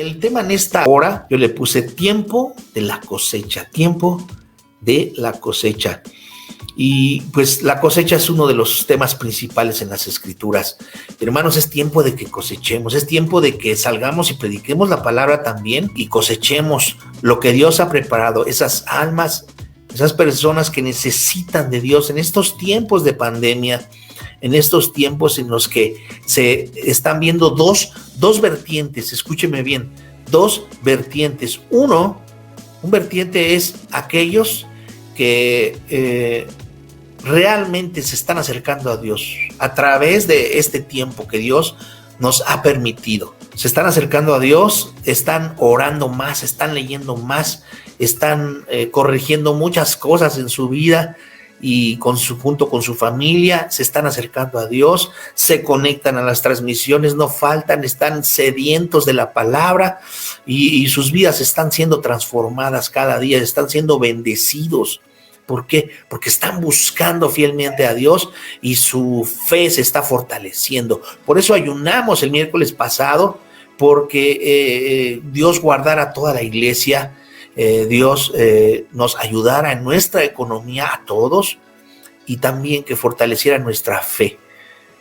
el tema en esta hora, yo le puse tiempo de la cosecha, tiempo de la cosecha. Y pues la cosecha es uno de los temas principales en las Escrituras. Hermanos, es tiempo de que cosechemos, es tiempo de que salgamos y prediquemos la palabra también y cosechemos lo que Dios ha preparado, esas almas, esas personas que necesitan de Dios en estos tiempos de pandemia, en estos tiempos en los que se están viendo dos vertientes, escúcheme bien, dos vertientes. Un vertiente es aquellos que realmente se están acercando a Dios a través de este tiempo que Dios nos ha permitido. Se están acercando a Dios, están orando más, están leyendo más, están corrigiendo muchas cosas en su vida y junto con su familia se están acercando a Dios, se conectan a las transmisiones, no faltan, están sedientos de la palabra y sus vidas están siendo transformadas cada día, están siendo bendecidos. ¿Por qué? Porque están buscando fielmente a Dios y su fe se está fortaleciendo. Por eso ayunamos el miércoles pasado, porque Dios guardara a toda la iglesia, Dios nos ayudara en nuestra economía a todos y también que fortaleciera nuestra fe.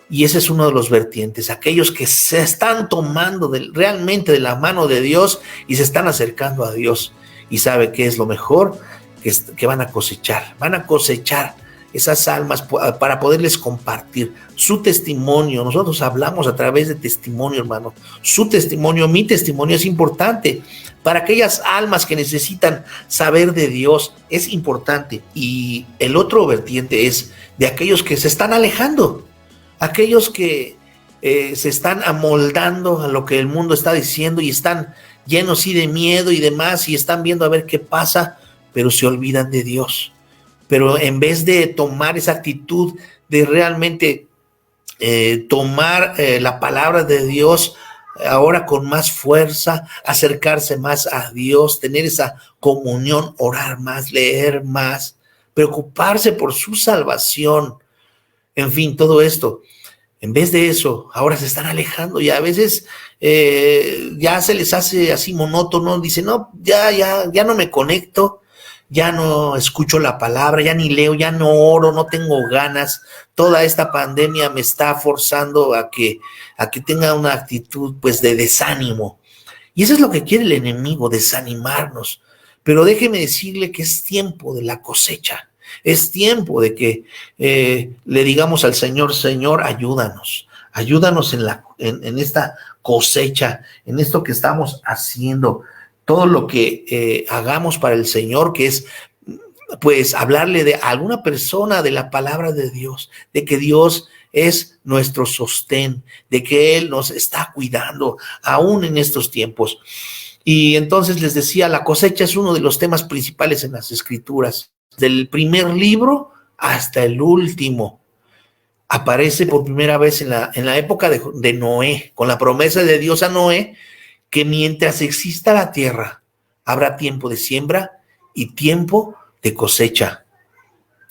Y ese es uno de los vertientes, aquellos que se están tomando realmente de la mano de Dios y se están acercando a Dios. ¿Y sabe qué es lo mejor? Que van a cosechar esas almas para poderles compartir su testimonio. Nosotros hablamos a través de testimonio, hermano. Su testimonio, mi testimonio es importante para aquellas almas que necesitan saber de Dios, es importante. Y el otro vertiente es de aquellos que se están alejando, aquellos que se están amoldando a lo que el mundo está diciendo y están llenos sí de miedo y demás y están viendo a ver qué pasa, pero se olvidan de Dios. Pero en vez de tomar esa actitud de realmente tomar la palabra de Dios ahora con más fuerza, acercarse más a Dios, tener esa comunión, orar más, leer más, preocuparse por su salvación, en fin, todo esto. En vez de eso, ahora se están alejando y a veces ya se les hace así monótono, dicen, no, ya no me conecto, ya no escucho la palabra, ya ni leo, ya no oro, no tengo ganas. Toda esta pandemia me está forzando a que tenga una actitud pues de desánimo. Y eso es lo que quiere el enemigo, desanimarnos. Pero déjeme decirle que es tiempo de la cosecha. Es tiempo de que le digamos al Señor, Señor, ayúdanos en esta cosecha, en esto que estamos haciendo. Todo lo que hagamos para el Señor, que es pues hablarle de alguna persona de la palabra de Dios, de que Dios es nuestro sostén, de que Él nos está cuidando aún en estos tiempos. Y entonces les decía, la cosecha es uno de los temas principales en las Escrituras. Del primer libro hasta el último. Aparece por primera vez en la época de Noé, con la promesa de Dios a Noé, que mientras exista la tierra, habrá tiempo de siembra y tiempo de cosecha.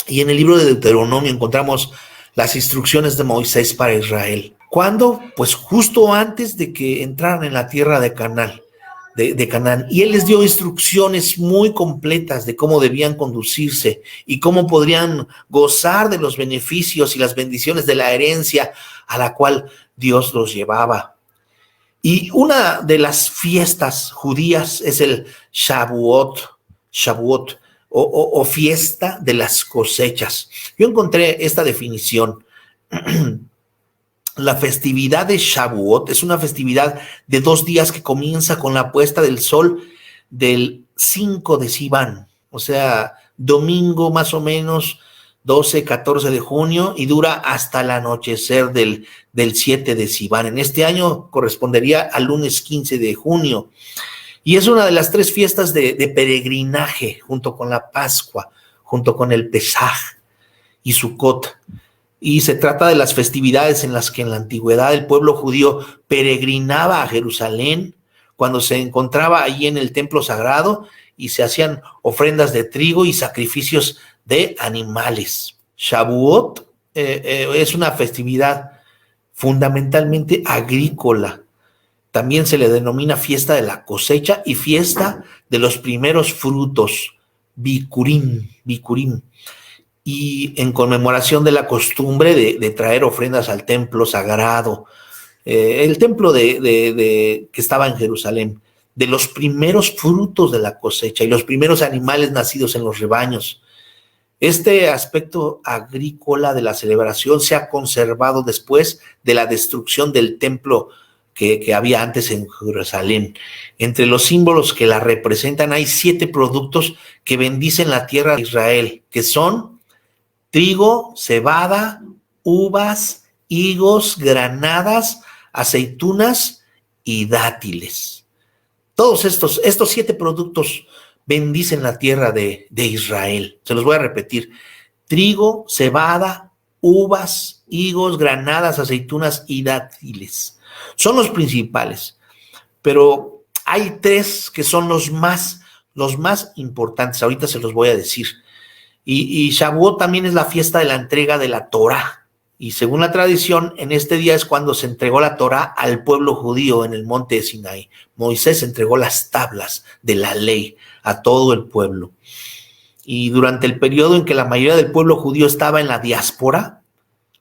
Y en el libro de Deuteronomio encontramos las instrucciones de Moisés para Israel. ¿Cuándo? Pues justo antes de que entraran en la tierra de Canaán. Y él les dio instrucciones muy completas de cómo debían conducirse y cómo podrían gozar de los beneficios y las bendiciones de la herencia a la cual Dios los llevaba. Y una de las fiestas judías es el Shavuot o fiesta de las cosechas. Yo encontré esta definición. La festividad de Shavuot es una festividad de 2 días que comienza con la puesta del sol del 5 de Sivan, o sea, domingo más o menos 12, 14 de junio y dura hasta el anochecer del 7 de Sivan. En este año correspondería al lunes 15 de junio. Y es una de las 3 fiestas de peregrinaje junto con la Pascua, junto con el Pesaj y Sukkot. Y se trata de las festividades en las que en la antigüedad el pueblo judío peregrinaba a Jerusalén cuando se encontraba allí en el templo sagrado y se hacían ofrendas de trigo y sacrificios de animales. Shavuot es una festividad fundamentalmente agrícola También se le denomina fiesta de la cosecha y fiesta de los primeros frutos, Bikurim, Bikurim. Y en conmemoración de la costumbre de traer ofrendas al templo sagrado, el templo que estaba en Jerusalén, de los primeros frutos de la cosecha y los primeros animales nacidos en los rebaños. Este aspecto agrícola de la celebración se ha conservado después de la destrucción del templo que había antes en Jerusalén. Entre los símbolos que la representan hay 7 productos que bendicen la tierra de Israel, que son trigo, cebada, uvas, higos, granadas, aceitunas y dátiles. Todos estos 7 productos bendicen la tierra de Israel. Se los voy a repetir: trigo, cebada, uvas, higos, granadas, aceitunas y dátiles. Son los principales, pero hay 3 que son los más importantes. Ahorita se los voy a decir. Y Shavuot también es la fiesta de la entrega de la Torá. Y según la tradición, en este día es cuando se entregó la Torá al pueblo judío en el monte de Sinaí. Moisés entregó las tablas de la ley a todo el pueblo. Y durante el periodo en que la mayoría del pueblo judío estaba en la diáspora,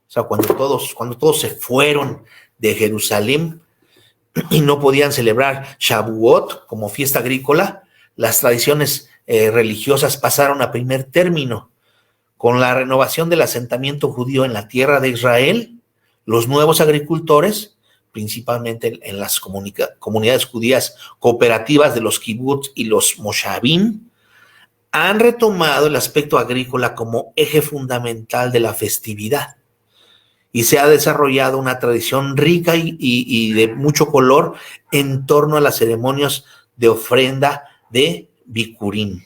o sea, cuando todos se fueron de Jerusalén y no podían celebrar Shavuot como fiesta agrícola, las tradiciones religiosas pasaron a primer término. Con la renovación del asentamiento judío en la tierra de Israel, los nuevos agricultores, principalmente en las comunidades judías cooperativas de los kibbutz y los moshavim, han retomado el aspecto agrícola como eje fundamental de la festividad. Y se ha desarrollado una tradición rica y de mucho color en torno a las ceremonias de ofrenda de Bikurim,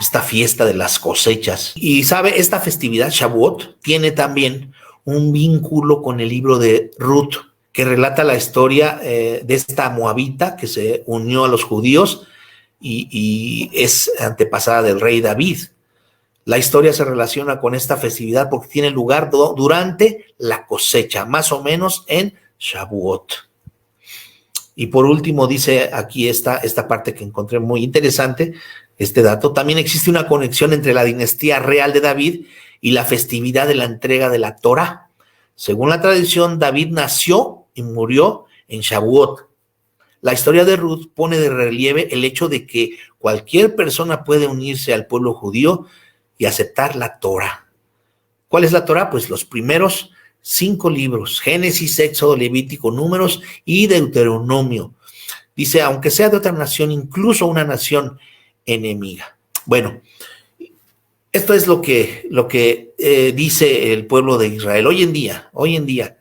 esta fiesta de las cosechas. Y sabe, esta festividad, Shavuot, tiene también un vínculo con el libro de Ruth, que relata la historia de esta moabita que se unió a los judíos y es antepasada del rey David. La historia se relaciona con esta festividad porque tiene lugar durante la cosecha, más o menos en Shavuot. Y por último, dice aquí esta parte que encontré muy interesante, este dato: también existe una conexión entre la dinastía real de David y la festividad de la entrega de la Torá. Según la tradición, David nació y murió en Shavuot. La historia de Ruth pone de relieve el hecho de que cualquier persona puede unirse al pueblo judío y aceptar la Torá. ¿Cuál es la Torá? Pues los primeros 5 libros: Génesis, Éxodo, Levítico, Números y Deuteronomio. Dice, aunque sea de otra nación, incluso una nación enemiga. Bueno, esto es lo que dice el pueblo de Israel hoy en día.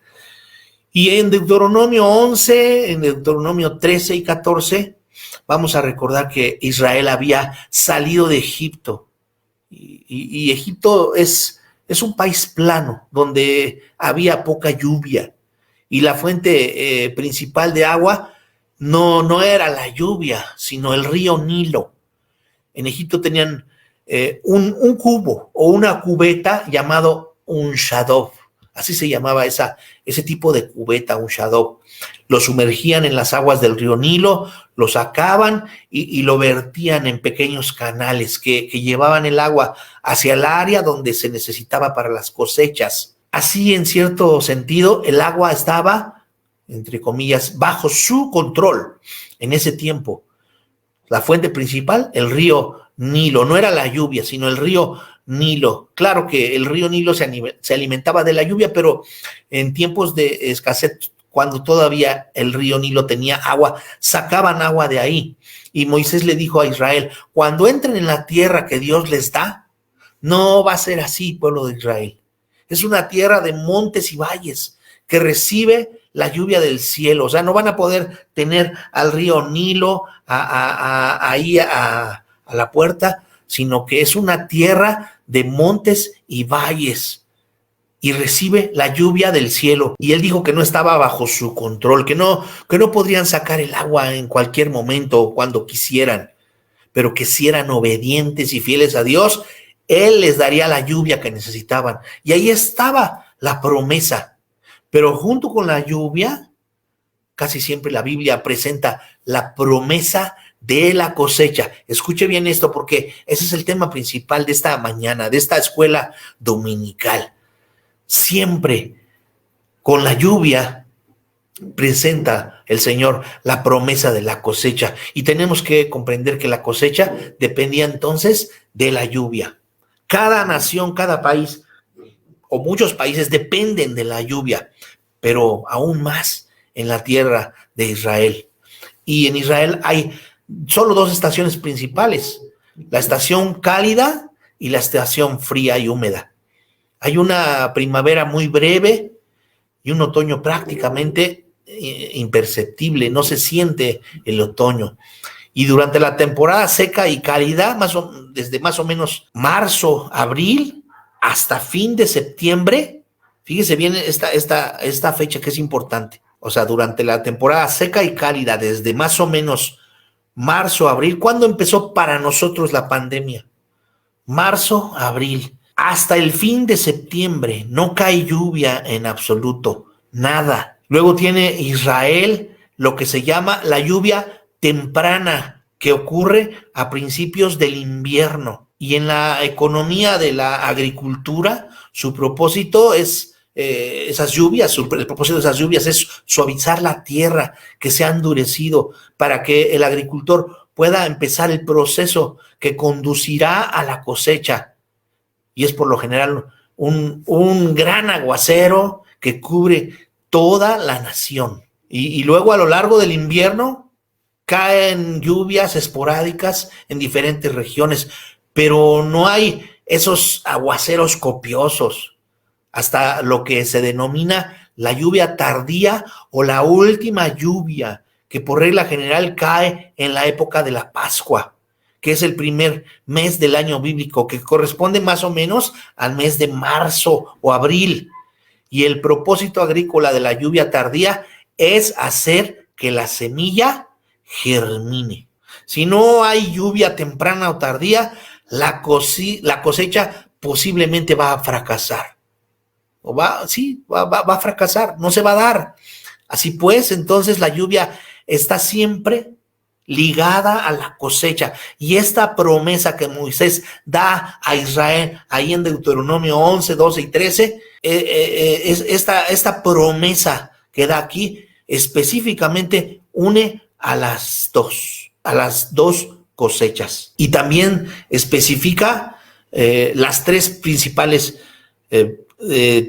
Y en Deuteronomio 11, en Deuteronomio 13 y 14, vamos a recordar que Israel había salido de Egipto. Y Egipto es un país plano donde había poca lluvia y la fuente principal de agua no era la lluvia, sino el río Nilo. En Egipto tenían un cubo o una cubeta llamado un shadov, así se llamaba ese tipo de cubeta, un shadov. Lo sumergían en las aguas del río Nilo, lo sacaban y lo vertían en pequeños canales que llevaban el agua hacia el área donde se necesitaba para las cosechas. Así, en cierto sentido, el agua estaba, entre comillas, bajo su control en ese tiempo. La fuente principal, el río Nilo, no era la lluvia, sino el río Nilo. Claro que el río Nilo se alimentaba de la lluvia, pero en tiempos de escasez, cuando todavía el río Nilo tenía agua, sacaban agua de ahí. Y Moisés le dijo a Israel, cuando entren en la tierra que Dios les da, no va a ser así, pueblo de Israel. Es una tierra de montes y valles que recibe la lluvia del cielo. O sea, no van a poder tener al río Nilo ahí a la puerta, sino que es una tierra de montes y valles y recibe la lluvia del cielo. Y él dijo que no estaba bajo su control, que no podrían sacar el agua en cualquier momento o cuando quisieran, pero que si eran obedientes y fieles a Dios, Él les daría la lluvia que necesitaban. Y ahí estaba la promesa. Pero junto con la lluvia casi siempre la Biblia presenta la promesa de la cosecha. Escuche bien esto, porque ese es el tema principal de esta mañana, de esta escuela dominical. Siempre con la lluvia presenta el Señor la promesa de la cosecha, y tenemos que comprender que la cosecha dependía entonces de la lluvia. Cada nación, cada país o muchos países dependen de la lluvia, pero aún más en la tierra de Israel. Y en Israel hay solo dos estaciones principales: la estación cálida y la estación fría y húmeda. Hay una primavera muy breve y un otoño prácticamente imperceptible, no se siente el otoño. Y durante la temporada seca y cálida, desde más o menos marzo, abril, hasta fin de septiembre, fíjese bien esta fecha que es importante. O sea, durante la temporada seca y cálida, desde más o menos marzo, abril. ¿Cuándo empezó para nosotros la pandemia? Marzo, abril. Hasta el fin de septiembre no cae lluvia en absoluto, nada. Luego tiene Israel lo que se llama la lluvia temprana, que ocurre a principios del invierno. Y en la economía de la agricultura, su propósito es el propósito de esas lluvias es suavizar la tierra que se ha endurecido, para que el agricultor pueda empezar el proceso que conducirá a la cosecha. Y es por lo general un gran aguacero que cubre toda la nación. Y luego a lo largo del invierno caen lluvias esporádicas en diferentes regiones, pero no hay esos aguaceros copiosos, hasta lo que se denomina la lluvia tardía o la última lluvia, que por regla general cae en la época de la Pascua, que es el primer mes del año bíblico, que corresponde más o menos al mes de marzo o abril. Y el propósito agrícola de la lluvia tardía es hacer que la semilla germine. Si no hay lluvia temprana o tardía, la cosecha posiblemente va a fracasar. Va a fracasar, no se va a dar. Así pues, entonces la lluvia está siempre ligada a la cosecha. Y esta promesa que Moisés da a Israel ahí en Deuteronomio 11, 12 y 13, esta promesa que da aquí específicamente une a las dos cosechas. Y también especifica las tres principales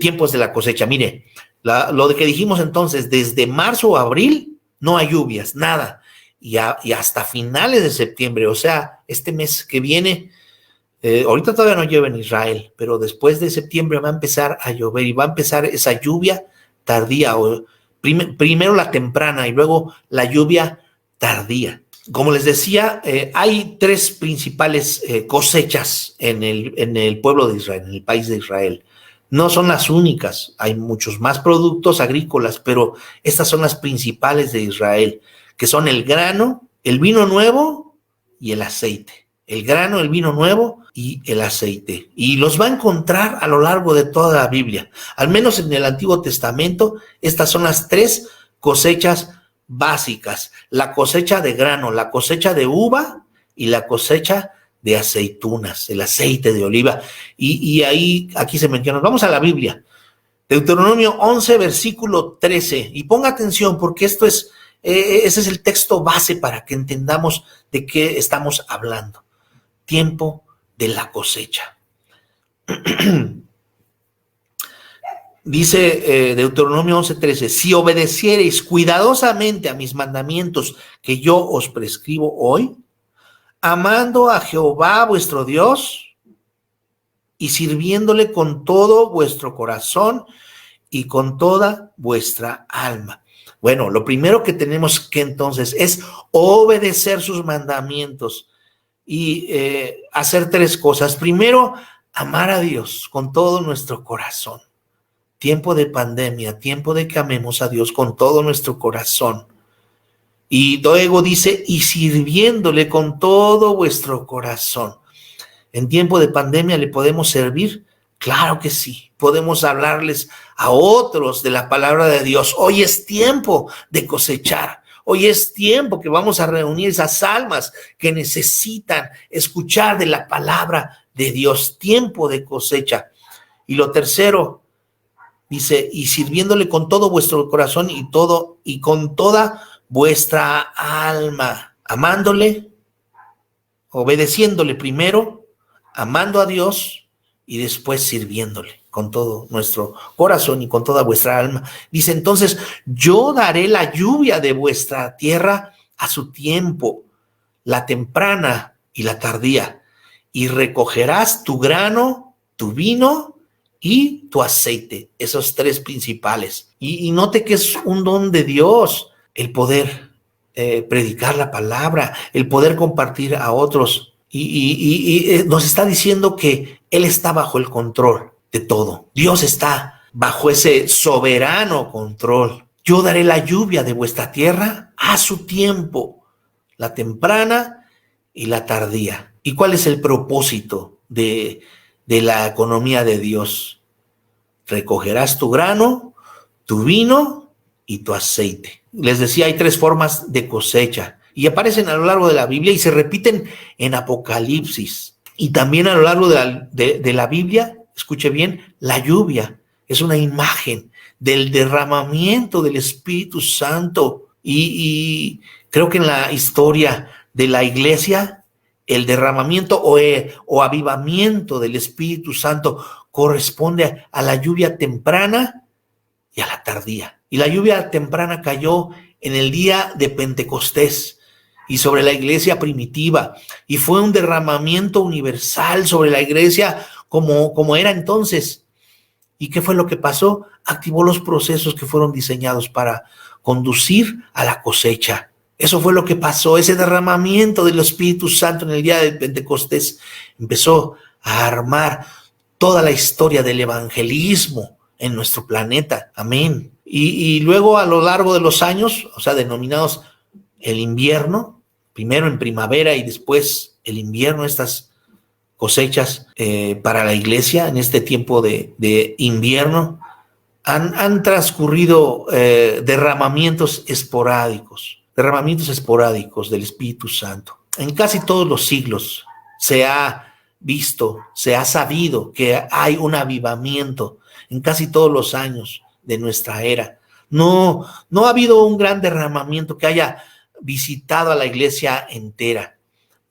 tiempos de la cosecha. Mire, lo de que dijimos entonces, desde marzo a abril no hay lluvias, nada. Y hasta finales de septiembre, o sea, este mes que viene, ahorita todavía no llueve en Israel, pero después de septiembre va a empezar a llover y va a empezar esa lluvia tardía, o primero la temprana y luego la lluvia tardía. Como les decía, hay tres principales cosechas en el pueblo de Israel, en el país de Israel. No son las únicas, hay muchos más productos agrícolas, pero estas son las principales de Israel, que son el grano, el vino nuevo y el aceite. El grano, el vino nuevo y el aceite. Y los va a encontrar a lo largo de toda la Biblia. Al menos en el Antiguo Testamento, estas son las tres cosechas básicas: la cosecha de grano, la cosecha de uva y la cosecha de aceitunas, el aceite de oliva. Y aquí se menciona. Vamos a la Biblia. Deuteronomio 11, versículo 13. Y ponga atención, porque ese es el texto base para que entendamos de qué estamos hablando. Tiempo de la cosecha. Dice Deuteronomio 11:13: si obedeciereis cuidadosamente a mis mandamientos que yo os prescribo hoy, amando a Jehová vuestro Dios y sirviéndole con todo vuestro corazón y con toda vuestra alma. Bueno, lo primero que tenemos que entonces es obedecer sus mandamientos y hacer tres cosas. Primero, amar a Dios con todo nuestro corazón. Tiempo de pandemia, tiempo de que amemos a Dios con todo nuestro corazón. Y luego dice, y sirviéndole con todo vuestro corazón. En tiempo de pandemia le podemos servir Claro que sí, podemos hablarles a otros de la palabra de Dios. Hoy es tiempo de cosechar. Hoy es tiempo que vamos a reunir esas almas que necesitan escuchar de la palabra de Dios. Tiempo de cosecha. Y lo tercero, dice, y sirviéndole con todo vuestro corazón y con toda vuestra alma, amándole, obedeciéndole primero, amando a Dios y después sirviéndole con todo nuestro corazón y con toda vuestra alma. Dice, entonces, yo daré la lluvia de vuestra tierra a su tiempo, la temprana y la tardía, y recogerás tu grano, tu vino y tu aceite, esos tres principales. Y note que es un don de Dios el poder predicar la palabra, el poder compartir a otros. Y nos está diciendo que Él está bajo el control de todo. Dios está bajo ese soberano control. Yo daré la lluvia de vuestra tierra a su tiempo, la temprana y la tardía. ¿Y cuál es el propósito de la economía de Dios? Recogerás tu grano, tu vino y tu aceite. Les decía, hay tres formas de cosecha y aparecen a lo largo de la Biblia y se repiten en Apocalipsis. Y también a lo largo de la Biblia, escuche bien, la lluvia es una imagen del derramamiento del Espíritu Santo. Y creo que en la historia de la iglesia, el derramamiento o avivamiento del Espíritu Santo corresponde a la lluvia temprana y a la tardía. Y la lluvia temprana cayó en el día de Pentecostés y sobre la iglesia primitiva, y fue un derramamiento universal sobre la iglesia como era entonces. ¿Y qué fue lo que pasó? Activó los procesos que fueron diseñados para conducir a la cosecha. Eso fue lo que pasó. Ese derramamiento del Espíritu Santo en el día de Pentecostés empezó a armar toda la historia del evangelismo en nuestro planeta. Amén. Y luego a lo largo de los años, o sea, denominados el invierno, primero en primavera y después el invierno, estas cosechas para la iglesia en este tiempo de invierno, han transcurrido derramamientos esporádicos del Espíritu Santo. En casi todos los siglos se ha visto, se ha sabido que hay un avivamiento en casi todos los años de nuestra era. No ha habido un gran derramamiento que haya visitado a la iglesia entera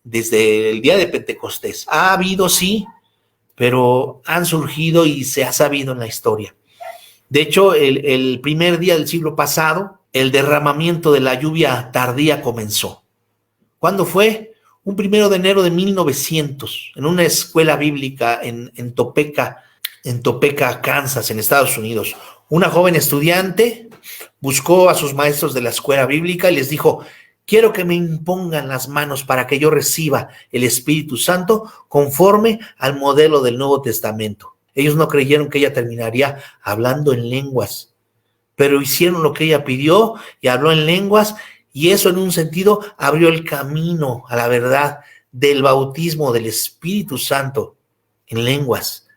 desde el día de Pentecostés. Ha habido, sí, pero han surgido y se ha sabido en la historia. De hecho, el primer día del siglo pasado, el derramamiento de la lluvia tardía comenzó. ¿Cuándo fue? Un 1 de enero de 1900, en una escuela bíblica en Topeka, Kansas, en Estados Unidos. Una joven estudiante buscó a sus maestros de la escuela bíblica y les dijo: quiero que me impongan las manos para que yo reciba el Espíritu Santo conforme al modelo del Nuevo Testamento. Ellos no creyeron que ella terminaría hablando en lenguas, pero hicieron lo que ella pidió y habló en lenguas, y eso en un sentido abrió el camino a la verdad del bautismo del Espíritu Santo en lenguas,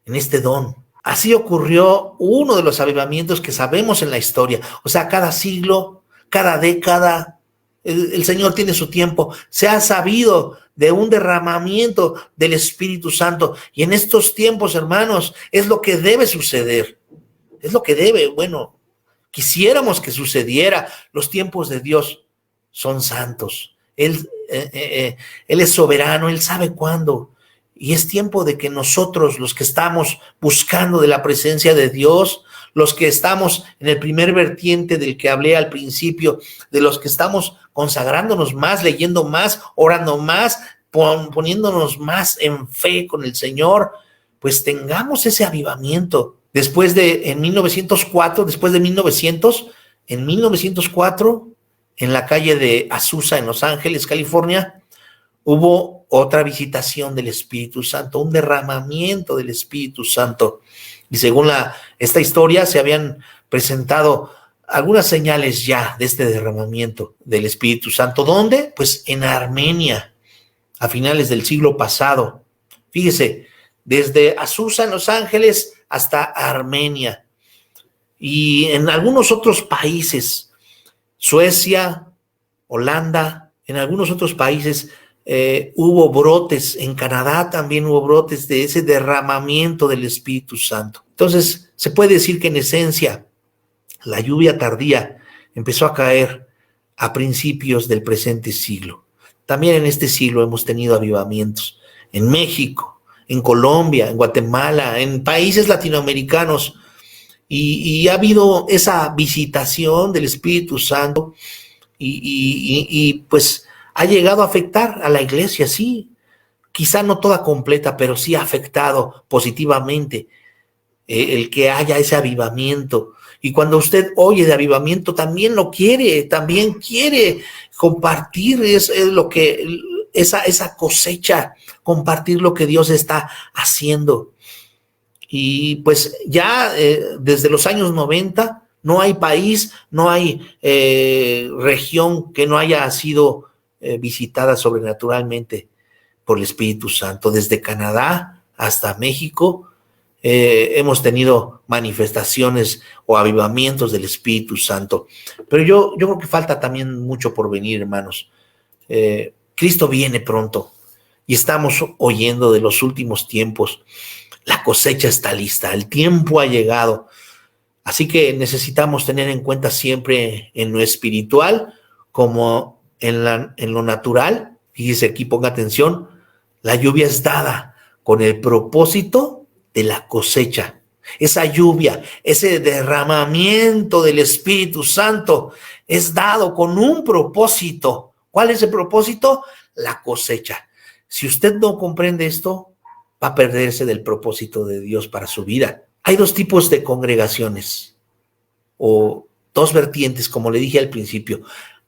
en este don. Así ocurrió uno de los avivamientos que sabemos en la historia. O sea, cada siglo, cada década, el Señor tiene su tiempo. Se ha sabido de un derramamiento del Espíritu Santo. Y en estos tiempos, hermanos, es lo que debe suceder. Es lo que debe, bueno, quisiéramos que sucediera. Los tiempos de Dios son santos. Él es soberano, Él sabe cuándo. Y es tiempo de que nosotros, los que estamos buscando de la presencia de Dios, los que estamos en el primer vertiente del que hablé al principio, de los que estamos consagrándonos más, leyendo más, orando más, poniéndonos más en fe con el Señor, pues tengamos ese avivamiento. En 1904, en 1904, en la calle de Azusa, en Los Ángeles, California, hubo otra visitación del Espíritu Santo, un derramamiento del Espíritu Santo. Y según esta historia, se habían presentado algunas señales ya de este derramamiento del Espíritu Santo. ¿Dónde? Pues en Armenia, a finales del siglo pasado. Fíjese, desde Azusa en Los Ángeles hasta Armenia. Y en algunos otros países, Suecia, Holanda, en algunos otros países hubo brotes, en Canadá también hubo brotes de ese derramamiento del Espíritu Santo. Entonces, se puede decir que en esencia, la lluvia tardía empezó a caer a principios del presente siglo. También en este siglo hemos tenido avivamientos en México, en Colombia, en Guatemala, en países latinoamericanos, y ha habido esa visitación del Espíritu Santo y pues ha llegado a afectar a la iglesia, sí, quizá no toda completa, pero sí ha afectado positivamente el que haya ese avivamiento. Y cuando usted oye de avivamiento, también lo quiere, también quiere compartir esa cosecha, compartir lo que Dios está haciendo. Y pues ya desde los años 90 no hay país, no hay región que no haya sido visitada sobrenaturalmente por el Espíritu Santo. Desde Canadá hasta México hemos tenido manifestaciones o avivamientos del Espíritu Santo. Pero yo creo que falta también mucho por venir, hermanos. Cristo viene pronto y estamos oyendo de los últimos tiempos. La cosecha está lista, el tiempo ha llegado. Así que necesitamos tener en cuenta siempre en lo espiritual como en lo natural. Fíjese aquí, ponga atención, la lluvia es dada con el propósito de la cosecha. Esa lluvia, ese derramamiento del Espíritu Santo es dado con un propósito. ¿Cuál es el propósito? La cosecha. Si usted no comprende esto, va a perderse del propósito de Dios para su vida. Hay dos tipos de congregaciones o dos vertientes, como le dije al principio.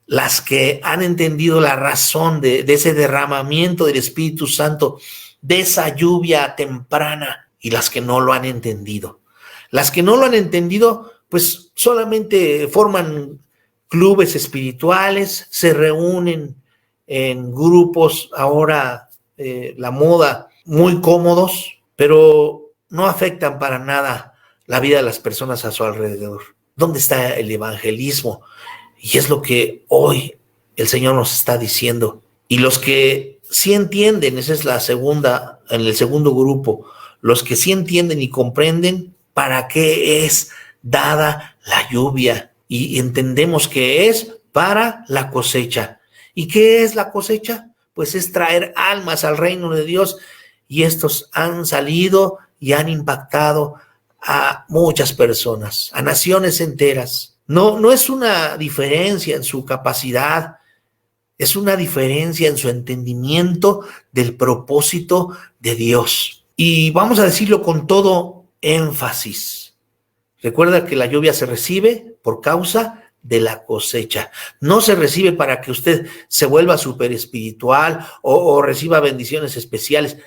Las que han entendido la razón de ese derramamiento del Espíritu Santo, de esa lluvia temprana, y las que no lo han entendido. Las que no lo han entendido, pues solamente forman clubes espirituales, se reúnen en grupos, ahora la moda, muy cómodos, pero no afectan para nada la vida de las personas a su alrededor. ¿Dónde está el evangelismo? Y es lo que hoy el Señor nos está diciendo. Y los que sí entienden, esa es la segunda, en el segundo grupo, los que sí entienden y comprenden para qué es dada la lluvia. Y entendemos que es para la cosecha. ¿Y qué es la cosecha? Pues es traer almas al reino de Dios. Y estos han salido y han impactado a muchas personas, a naciones enteras. No es una diferencia en su capacidad, es una diferencia en su entendimiento del propósito de Dios. Y vamos a decirlo con todo énfasis. Recuerda que la lluvia se recibe por causa de la cosecha. No se recibe para que usted se vuelva súper espiritual o reciba bendiciones especiales.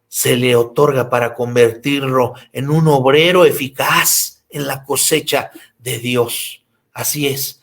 Se le otorga para convertirlo en un obrero eficaz en la cosecha de Dios. Así es.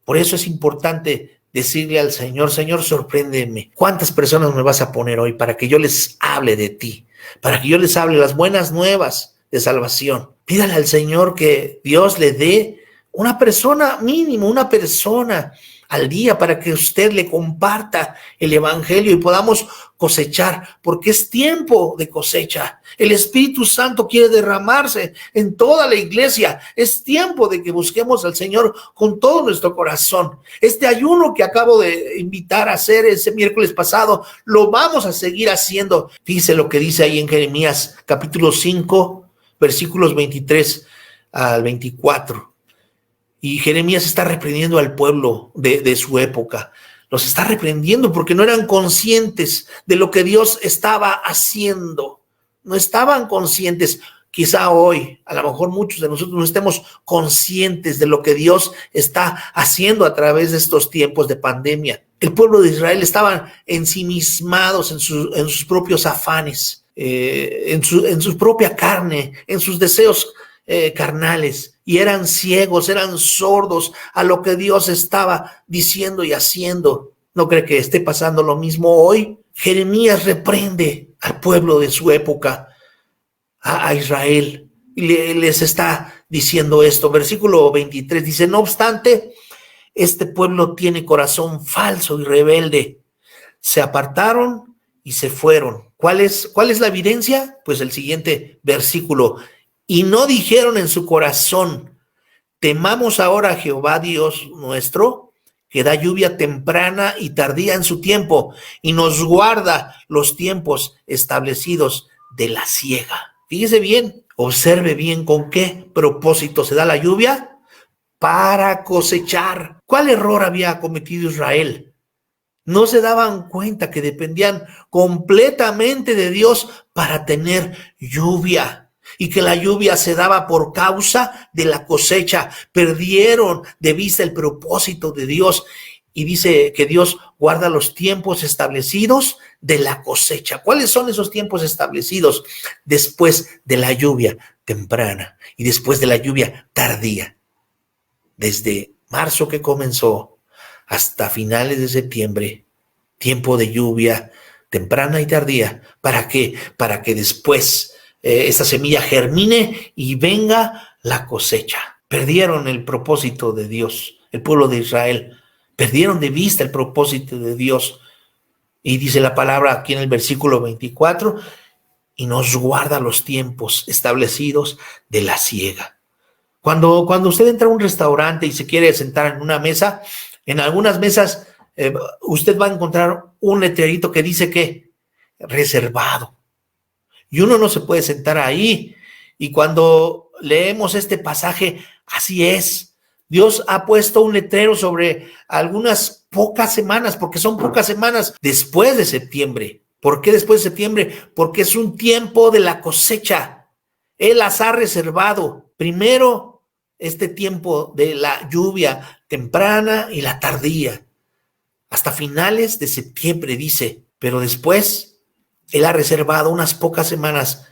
Por eso es importante decirle al Señor, Señor, sorpréndeme. ¿Cuántas personas me vas a poner hoy para que yo les hable de ti? Para que yo les hable las buenas nuevas de salvación. Pídale al Señor que Dios le dé una persona, mínimo una persona al día para que usted le comparta el evangelio y podamos cosechar, porque es tiempo de cosecha. El Espíritu Santo quiere derramarse en toda la iglesia. Es tiempo de que busquemos al Señor con todo nuestro corazón. Este ayuno que acabo de invitar a hacer ese miércoles pasado, lo vamos a seguir haciendo. Fíjese lo que dice ahí en Jeremías capítulo 5, versículos 23 al 24. Y Jeremías está reprendiendo al pueblo de su época. Los está reprendiendo porque no eran conscientes de lo que Dios estaba haciendo. No estaban conscientes. Quizá hoy, a lo mejor muchos de nosotros no estemos conscientes de lo que Dios está haciendo a través de estos tiempos de pandemia. El pueblo de Israel estaba ensimismados en sus propios afanes, en su propia carne, en sus deseos carnales, y eran ciegos, eran sordos a lo que Dios estaba diciendo y haciendo. ¿No cree que esté pasando lo mismo hoy? Jeremías reprende al pueblo de su época a Israel. Y les está diciendo esto. Versículo 23 dice: no obstante, este pueblo tiene corazón falso y rebelde. Se apartaron y se fueron. ¿Cuál es la evidencia? Pues el siguiente versículo. Y no dijeron en su corazón: temamos ahora a Jehová Dios nuestro, que da lluvia temprana y tardía en su tiempo, y nos guarda los tiempos establecidos de la siega. Fíjese bien, observe bien con qué propósito se da la lluvia: para cosechar. ¿Cuál error había cometido Israel? No se daban cuenta que dependían completamente de Dios para tener lluvia, y que la lluvia se daba por causa de la cosecha. Perdieron de vista el propósito de Dios, y dice que Dios guarda los tiempos establecidos de la cosecha. ¿Cuáles son esos tiempos establecidos? Después de la lluvia temprana y después de la lluvia tardía. Desde marzo que comenzó hasta finales de septiembre, tiempo de lluvia temprana y tardía. ¿Para qué? Para que después esta semilla germine y venga la cosecha. Perdieron el propósito de Dios, el pueblo de Israel. Perdieron de vista el propósito de Dios. Y dice la palabra aquí en el versículo 24: y nos guarda los tiempos establecidos de la siega. Cuando usted entra a un restaurante y se quiere sentar en una mesa, en algunas mesas usted va a encontrar un letrerito que dice que reservado. Y uno no se puede sentar ahí. Y cuando leemos este pasaje, así es. Dios ha puesto un letrero sobre algunas pocas semanas, porque son pocas semanas después de septiembre. ¿Por qué después de septiembre? Porque es un tiempo de la cosecha. Él las ha reservado. Primero, este tiempo de la lluvia temprana y la tardía, hasta finales de septiembre, dice. Pero después, Él ha reservado unas pocas semanas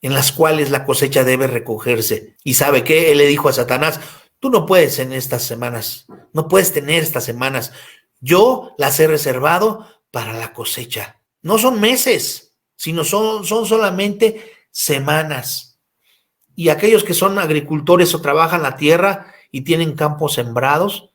en las cuales la cosecha debe recogerse. ¿Y sabe qué? Él le dijo a Satanás: tú no puedes en estas semanas, no puedes tener estas semanas. Yo las he reservado para la cosecha. No son meses, sino son solamente semanas. Y aquellos que son agricultores o trabajan la tierra y tienen campos sembrados,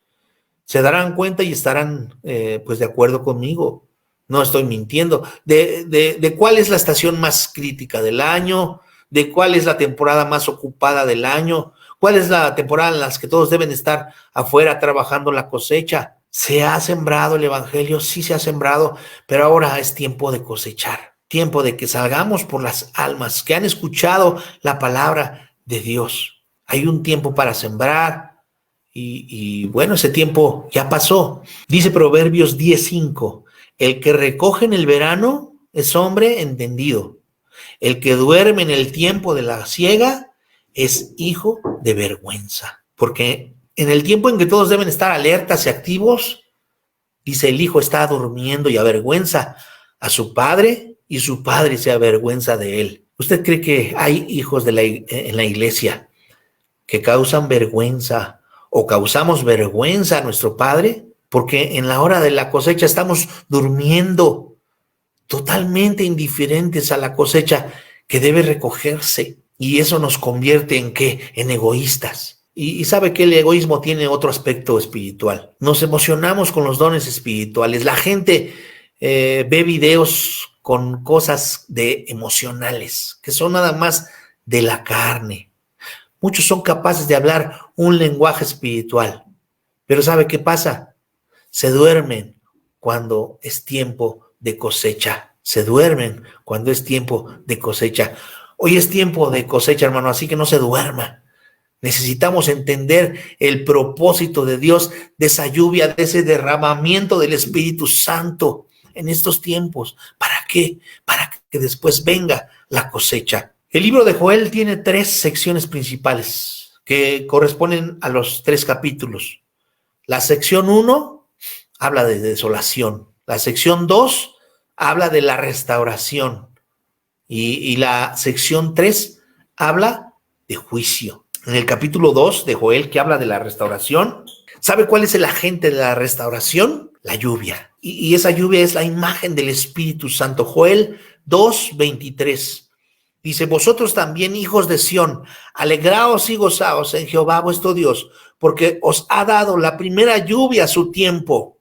se darán cuenta y estarán pues de acuerdo conmigo. No estoy mintiendo. De cuál es la estación más crítica del año, de cuál es la temporada más ocupada del año, cuál es la temporada en la que todos deben estar afuera trabajando la cosecha. ¿Se ha sembrado el evangelio? Sí, se ha sembrado, pero ahora es tiempo de cosechar, tiempo de que salgamos por las almas que han escuchado la palabra de Dios. Hay un tiempo para sembrar y bueno, ese tiempo ya pasó. Dice Proverbios 10:5: el que recoge en el verano es hombre entendido. El que duerme en el tiempo de la siega es hijo de vergüenza. Porque en el tiempo en que todos deben estar alertas y activos, dice, el hijo está durmiendo y avergüenza a su padre, y su padre se avergüenza de él. ¿Usted cree que hay hijos en la iglesia que causan vergüenza o causamos vergüenza a nuestro padre? Porque en la hora de la cosecha estamos durmiendo, totalmente indiferentes a la cosecha que debe recogerse. Y eso nos convierte ¿en qué? En egoístas. Y sabe que el egoísmo tiene otro aspecto espiritual. Nos emocionamos con los dones espirituales. La gente ve videos con cosas emocionales, que son nada más de la carne. Muchos son capaces de hablar un lenguaje espiritual. Pero ¿sabe qué pasa? Se duermen cuando es tiempo de cosecha. Se duermen cuando es tiempo de cosecha. Hoy es tiempo de cosecha, hermano, así que no se duerma. Necesitamos entender el propósito de Dios, de esa lluvia, de ese derramamiento del Espíritu Santo en estos tiempos. ¿Para qué? Para que después venga la cosecha. El libro de Joel tiene 3 secciones principales que corresponden a los 3 capítulos. La sección 1 habla de desolación. La sección 2 habla de la restauración. Y la sección 3 habla de juicio. En el capítulo 2 de Joel, que habla de la restauración, ¿sabe cuál es el agente de la restauración? La lluvia. Y esa lluvia es la imagen del Espíritu Santo. Joel 2:23. Dice, vosotros también, hijos de Sión, alegraos y gozaos en Jehová vuestro Dios, porque os ha dado la primera lluvia a su tiempo.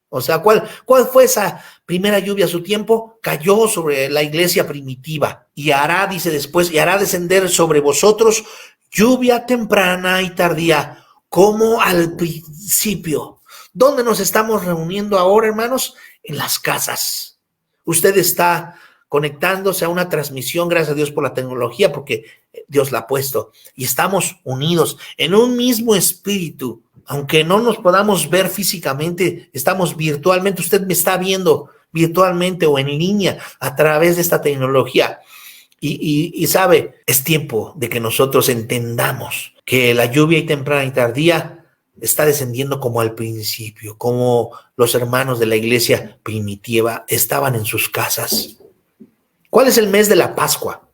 O sea, ¿cuál fue esa primera lluvia a su tiempo? Cayó sobre la iglesia primitiva y hará, dice después, y hará descender sobre vosotros lluvia temprana y tardía, como al principio. ¿Dónde nos estamos reuniendo ahora, hermanos? En las casas. Usted está conectándose a una transmisión, gracias a Dios por la tecnología, porque Dios la ha puesto, y estamos unidos en un mismo espíritu. Aunque no nos podamos ver físicamente, estamos virtualmente, usted me está viendo virtualmente o en línea a través de esta tecnología. Y sabe, es tiempo de que nosotros entendamos que la lluvia y temprana y tardía está descendiendo como al principio, como los hermanos de la iglesia primitiva estaban en sus casas. ¿Cuál es el mes de la Pascua?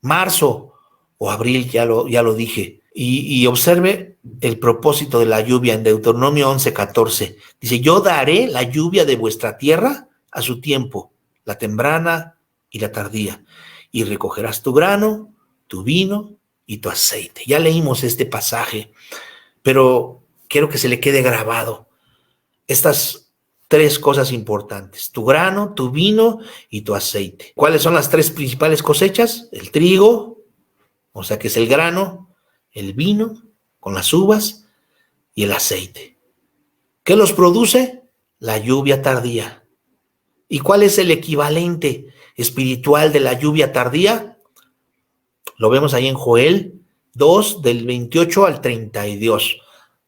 Marzo o abril, ya lo dije. Y observe el propósito de la lluvia en Deuteronomio 11:14. Dice, yo daré la lluvia de vuestra tierra a su tiempo, la temprana y la tardía, y recogerás tu grano, tu vino y tu aceite. Ya leímos este pasaje, pero quiero que se le quede grabado estas tres cosas importantes: tu grano, tu vino y tu aceite. ¿Cuáles son las tres principales cosechas? El trigo, o sea que es el grano, el vino con las uvas y el aceite. ¿Qué los produce? La lluvia tardía. ¿Y cuál es el equivalente espiritual de la lluvia tardía? Lo vemos ahí en Joel 2, del 28 al 32.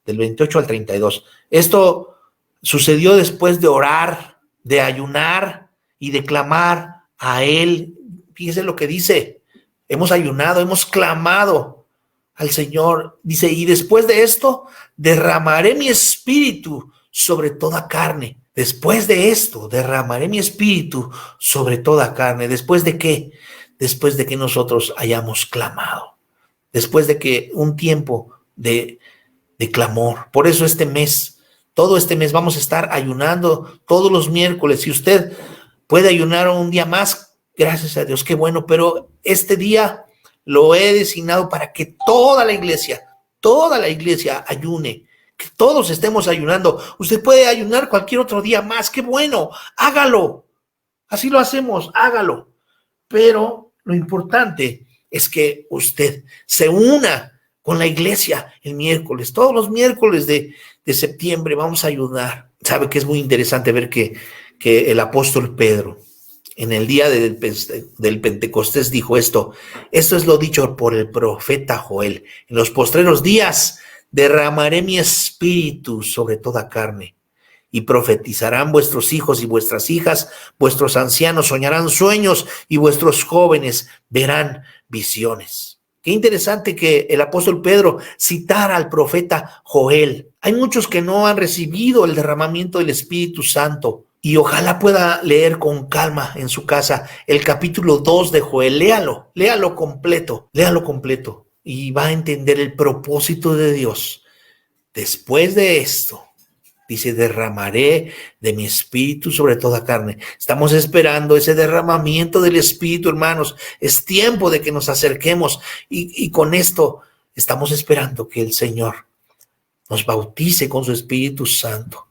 Del 28 al 32. Esto sucedió después de orar, de ayunar y de clamar a Él. Fíjese lo que dice. Hemos ayunado, hemos clamado al Señor. Dice, y después de esto, derramaré mi espíritu sobre toda carne. Después de esto, derramaré mi espíritu sobre toda carne. ¿Después de qué? Después de que nosotros hayamos clamado. Después de que un tiempo de clamor. Por eso este mes, todo este mes vamos a estar ayunando todos los miércoles. Si usted puede ayunar un día más, gracias a Dios, qué bueno. Pero este día lo he designado para que toda la iglesia ayune, que todos estemos ayunando. Usted puede ayunar cualquier otro día más, qué bueno, hágalo. Así lo hacemos, hágalo. Pero lo importante es que usted se una con la iglesia el miércoles. Todos los miércoles de septiembre vamos a ayudar. Sabe que es muy interesante ver que el apóstol Pedro, en el día del Pentecostés, dijo esto. Esto es lo dicho por el profeta Joel. En los postreros días derramaré mi espíritu sobre toda carne, y profetizarán vuestros hijos y vuestras hijas, vuestros ancianos soñarán sueños y vuestros jóvenes verán visiones. Qué interesante que el apóstol Pedro citara al profeta Joel. Hay muchos que no han recibido el derramamiento del Espíritu Santo, y ojalá pueda leer con calma en su casa el capítulo 2 de Joel. Léalo completo, y va a entender el propósito de Dios. Después de esto, dice, derramaré de mi espíritu sobre toda carne. Estamos esperando ese derramamiento del espíritu, hermanos. Es tiempo de que nos acerquemos y con esto estamos esperando que el Señor nos bautice con su Espíritu Santo,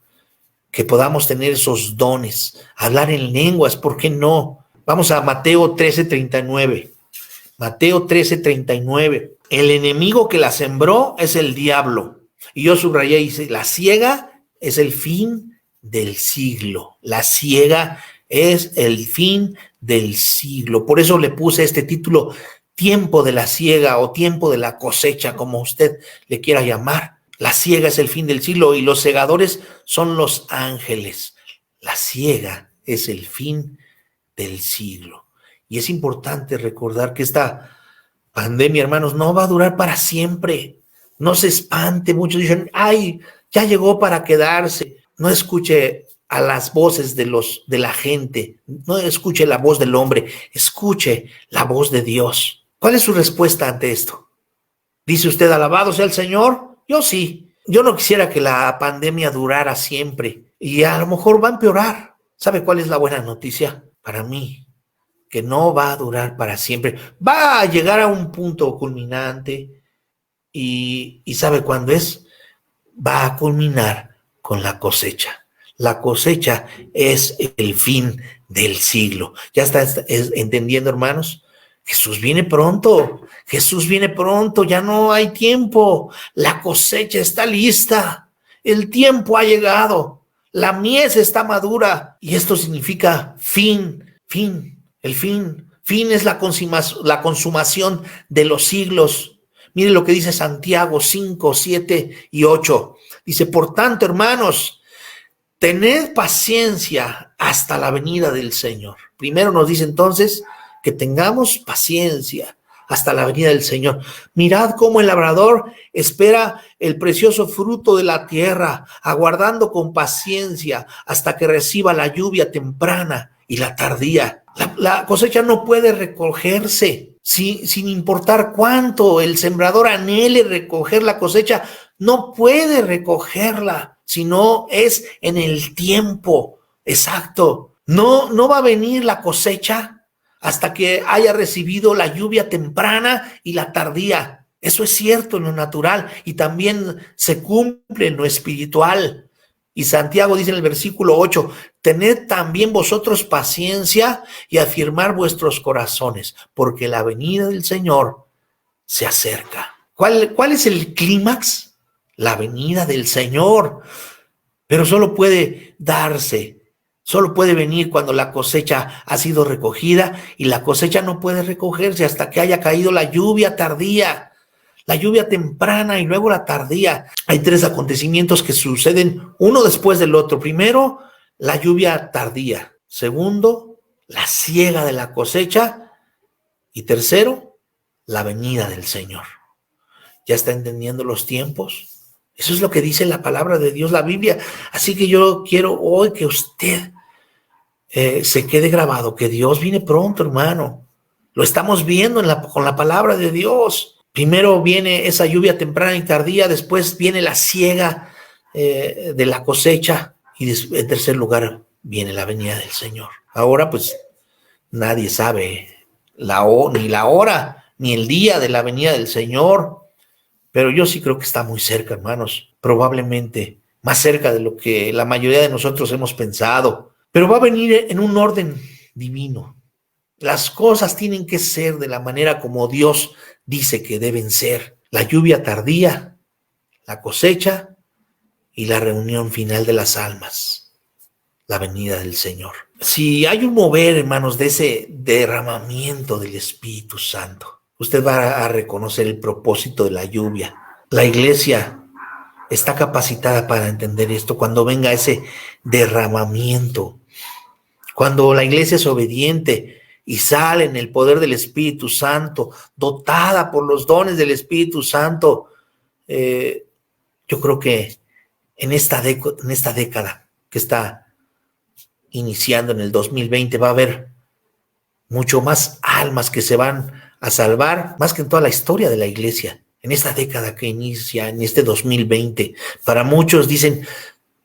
que podamos tener esos dones, hablar en lenguas, ¿por qué no? Vamos a Mateo 13:39. Mateo 13:39. El enemigo que la sembró es el diablo. Y yo subrayé, dice, la siega es el fin del siglo. La siega es el fin del siglo. Por eso le puse este título, tiempo de la siega o tiempo de la cosecha, como usted le quiera llamar. La siega es el fin del siglo y los segadores son los ángeles. La siega es el fin del siglo. Y es importante recordar que esta pandemia, hermanos, no va a durar para siempre. No se espante. Muchos dicen, ay, ya llegó para quedarse. No escuche a las voces de la gente. No escuche la voz del hombre. Escuche la voz de Dios. ¿Cuál es su respuesta ante esto? ¿Dice usted, alabado sea el Señor? Yo sí. Yo no quisiera que la pandemia durara siempre. Y a lo mejor va a empeorar. ¿Sabe cuál es la buena noticia? Para mí, que no va a durar para siempre. Va a llegar a un punto culminante y ¿sabe cuándo es? Va a culminar con la cosecha. La cosecha es el fin del siglo. ¿Ya está entendiendo, hermanos? Jesús viene pronto. Jesús viene pronto. Ya no hay tiempo. La cosecha está lista. El tiempo ha llegado. La mies está madura. Y esto significa fin, fin, el fin. Fin es la consumación de los siglos. Mire lo que dice Santiago 5, 7 y 8. Dice, por tanto, hermanos, tened paciencia hasta la venida del Señor. Primero nos dice entonces que tengamos paciencia hasta la venida del Señor. Mirad cómo el labrador espera el precioso fruto de la tierra, aguardando con paciencia hasta que reciba la lluvia temprana y la tardía. La cosecha no puede recogerse sin importar cuánto el sembrador anhele recoger la cosecha, no puede recogerla, sino es en el tiempo exacto. No va a venir la cosecha hasta que haya recibido la lluvia temprana y la tardía. Eso es cierto en lo natural y también se cumple en lo espiritual. Y Santiago dice en el versículo 8, tened también vosotros paciencia y afirmar vuestros corazones, porque la venida del Señor se acerca. ¿Cuál es el clímax? La venida del Señor. Pero solo puede darse, solo puede venir cuando la cosecha ha sido recogida, y la cosecha no puede recogerse hasta que haya caído la lluvia tardía. La lluvia temprana y luego la tardía. Hay tres acontecimientos que suceden uno después del otro. Primero, la lluvia tardía. Segundo, la siega de la cosecha. Y tercero, la venida del Señor. ¿Ya está entendiendo los tiempos? Eso es lo que dice la palabra de Dios, la Biblia. Así que yo quiero hoy que usted se quede grabado, que Dios viene pronto, hermano. Lo estamos viendo con la palabra de Dios. Primero viene esa lluvia temprana y tardía, después viene la siega de la cosecha y en tercer lugar viene la venida del Señor. Ahora pues nadie sabe ni la hora ni el día de la venida del Señor, pero yo sí creo que está muy cerca, hermanos, probablemente más cerca de lo que la mayoría de nosotros hemos pensado, pero va a venir en un orden divino. Las cosas tienen que ser de la manera como Dios dice que deben ser. La lluvia tardía, la cosecha y la reunión final de las almas, la venida del Señor. Si hay un mover, hermanos, de ese derramamiento del Espíritu Santo, usted va a reconocer el propósito de la lluvia. La iglesia está capacitada para entender esto cuando venga ese derramamiento. Cuando la iglesia es obediente y sale en el poder del Espíritu Santo, dotada por los dones del Espíritu Santo, yo creo que en esta década que está iniciando en el 2020 va a haber mucho más almas que se van a salvar, más que en toda la historia de la iglesia, en esta década que inicia, en este 2020. Para muchos dicen,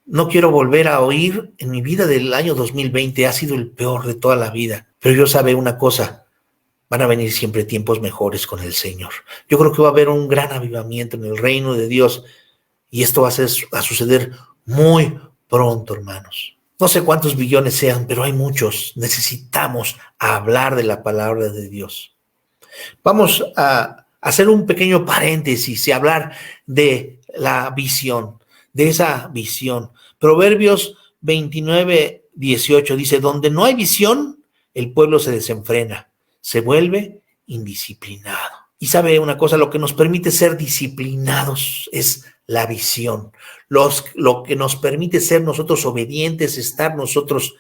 no quiero volver a oír en mi vida del año 2020, ha sido el peor de toda la vida. Pero yo sabe una cosa, van a venir siempre tiempos mejores con el Señor. Yo creo que va a haber un gran avivamiento en el reino de Dios y esto va a suceder muy pronto, hermanos. No sé cuántos billones sean, pero hay muchos. Necesitamos hablar de la palabra de Dios. Vamos a hacer un pequeño paréntesis y hablar de la visión, de esa visión. Proverbios 29, 18 dice, donde no hay visión, el pueblo se desenfrena, se vuelve indisciplinado. Y sabe una cosa, lo que nos permite ser disciplinados es la visión. Lo que nos permite ser nosotros obedientes, estar nosotros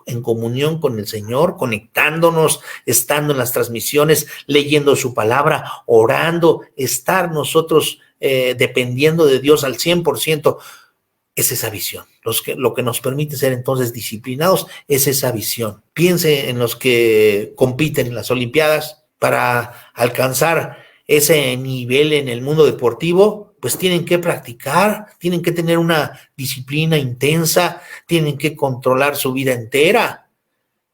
en comunión con el Señor, conectándonos, estando en las transmisiones, leyendo su palabra, orando, estar nosotros dependiendo de Dios al 100%, es esa visión. Lo que nos permite ser entonces disciplinados es esa visión. Piense en los que compiten en las Olimpiadas para alcanzar ese nivel en el mundo deportivo, pues tienen que practicar, tienen que tener una disciplina intensa, tienen que controlar su vida entera,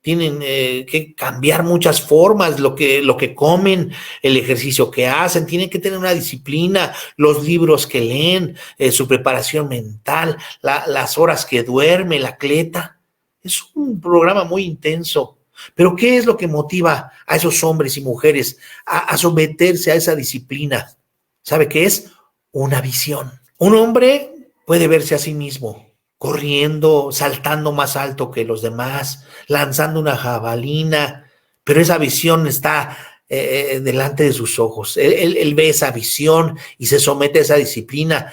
tienen que cambiar muchas formas, lo que comen, el ejercicio que hacen, tienen que tener una disciplina, los libros que leen, su preparación mental, las horas que duerme, la cleta. Es un programa muy intenso. Pero ¿qué es lo que motiva a esos hombres y mujeres a someterse a esa disciplina? ¿Sabe qué es? Una visión. Un hombre puede verse a sí mismo corriendo, saltando más alto que los demás, lanzando una jabalina, pero esa visión está delante de sus ojos. Él ve esa visión y se somete a esa disciplina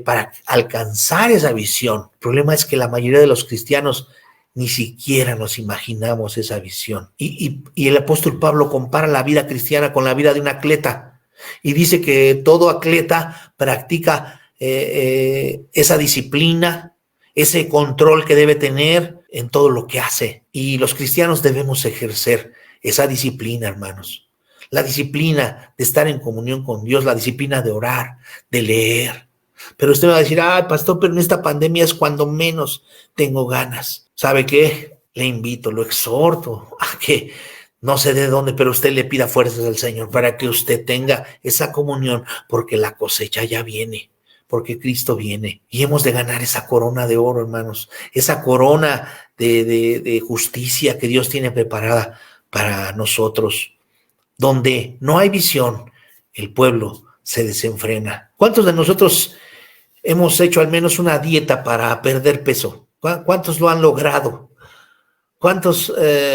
para alcanzar esa visión. El problema es que la mayoría de los cristianos ni siquiera nos imaginamos esa visión. Y el apóstol Pablo compara la vida cristiana con la vida de un atleta y dice que todo atleta practica esa disciplina, ese control que debe tener en todo lo que hace. Y los cristianos debemos ejercer esa disciplina, hermanos. La disciplina de estar en comunión con Dios, la disciplina de orar, de leer. Pero usted me va a decir, pastor, pero en esta pandemia es cuando menos tengo ganas. ¿Sabe qué? Le invito, lo exhorto a que no sé de dónde, pero usted le pida fuerzas al Señor para que usted tenga esa comunión, porque la cosecha ya viene, porque Cristo viene y hemos de ganar esa corona de oro, hermanos, esa corona de justicia que Dios tiene preparada para nosotros. Donde no hay visión, el pueblo se desenfrena. ¿Cuántos de nosotros hemos hecho al menos una dieta para perder peso? ¿Cuántos lo han logrado? ¿Cuántos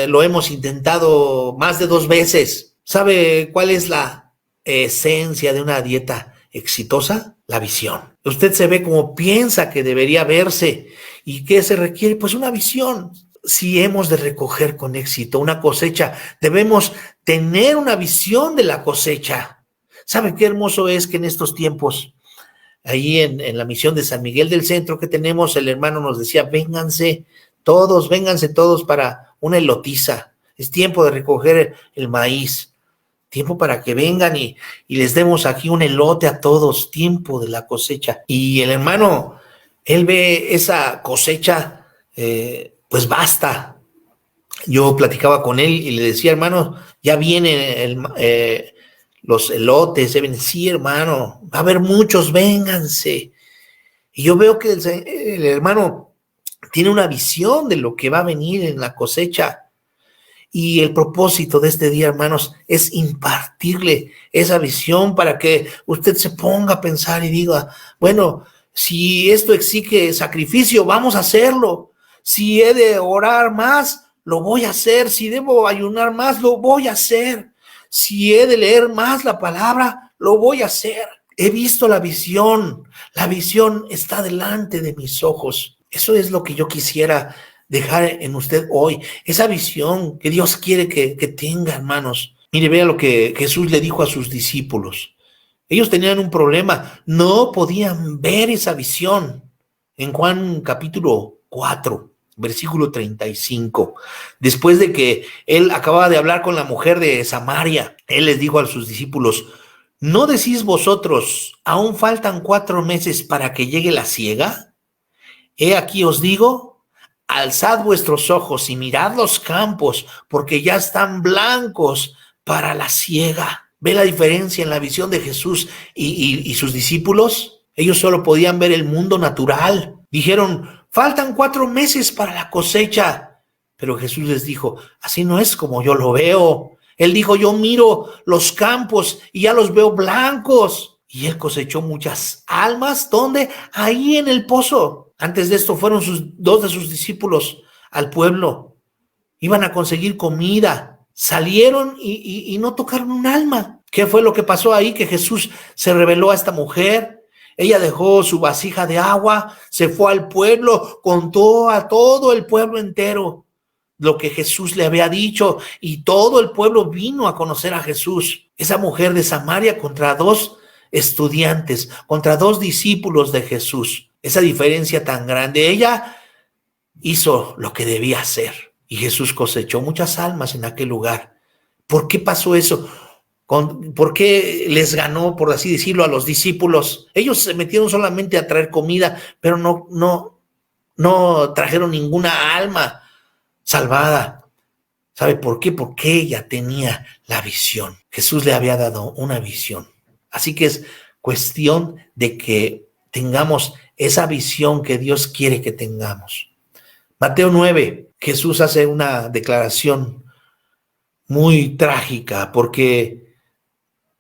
lo hemos intentado más de 2 veces? ¿Sabe cuál es la esencia de una dieta exitosa? La visión. Usted se ve como piensa que debería verse. ¿Y qué se requiere? Pues una visión. Si hemos de recoger con éxito una cosecha, debemos tener una visión de la cosecha. ¿Sabe qué hermoso es que en estos tiempos, ahí en la misión de San Miguel del Centro que tenemos, el hermano nos decía, vénganse todos para una elotiza. Es tiempo de recoger el maíz, tiempo para que vengan y les demos aquí un elote a todos, tiempo de la cosecha. Y el hermano, él ve esa cosecha, pues basta. Yo platicaba con él y le decía, hermano, ya vienen los elotes, sí, hermano, va a haber muchos, vénganse. Y yo veo que el hermano tiene una visión de lo que va a venir en la cosecha. Y el propósito de este día, hermanos, es impartirle esa visión para que usted se ponga a pensar y diga, bueno, si esto exige sacrificio, vamos a hacerlo. Si he de orar más, lo voy a hacer. Si debo ayunar más, lo voy a hacer. Si he de leer más la palabra, lo voy a hacer. He visto la visión está delante de mis ojos. Eso es lo que yo quisiera dejar en usted hoy, esa visión que Dios quiere que tenga, hermanos. Mire, vea lo que Jesús le dijo a sus discípulos. Ellos tenían un problema, no podían ver esa visión. En Juan capítulo 4, versículo 35, después de que él acababa de hablar con la mujer de Samaria, él les dijo a sus discípulos, ¿no decís vosotros, aún faltan 4 meses para que llegue la siega? He aquí os digo, alzad vuestros ojos y mirad los campos, porque ya están blancos para la siega. ¿Ve la diferencia en la visión de Jesús y sus discípulos? Ellos solo podían ver el mundo natural. Dijeron, faltan 4 meses para la cosecha. Pero Jesús les dijo, así no es como yo lo veo. Él dijo, yo miro los campos y ya los veo blancos. Y él cosechó muchas almas. ¿Dónde? Ahí en el pozo. Antes de esto fueron 2 de sus discípulos al pueblo. Iban a conseguir comida. Salieron y no tocaron un alma. ¿Qué fue lo que pasó ahí? Que Jesús se reveló a esta mujer. Ella dejó su vasija de agua, se fue al pueblo, contó a todo el pueblo entero lo que Jesús le había dicho y todo el pueblo vino a conocer a Jesús. Esa mujer de Samaria contra 2 estudiantes, contra 2 discípulos de Jesús. Esa diferencia tan grande. Ella hizo lo que debía hacer y Jesús cosechó muchas almas en aquel lugar. ¿Por qué pasó eso? ¿Por qué les ganó, por así decirlo, a los discípulos? Ellos se metieron solamente a traer comida, pero no trajeron ninguna alma salvada. ¿Sabe por qué? Porque ella tenía la visión. Jesús le había dado una visión. Así que es cuestión de que tengamos esa visión que Dios quiere que tengamos. Mateo 9, Jesús hace una declaración muy trágica porque,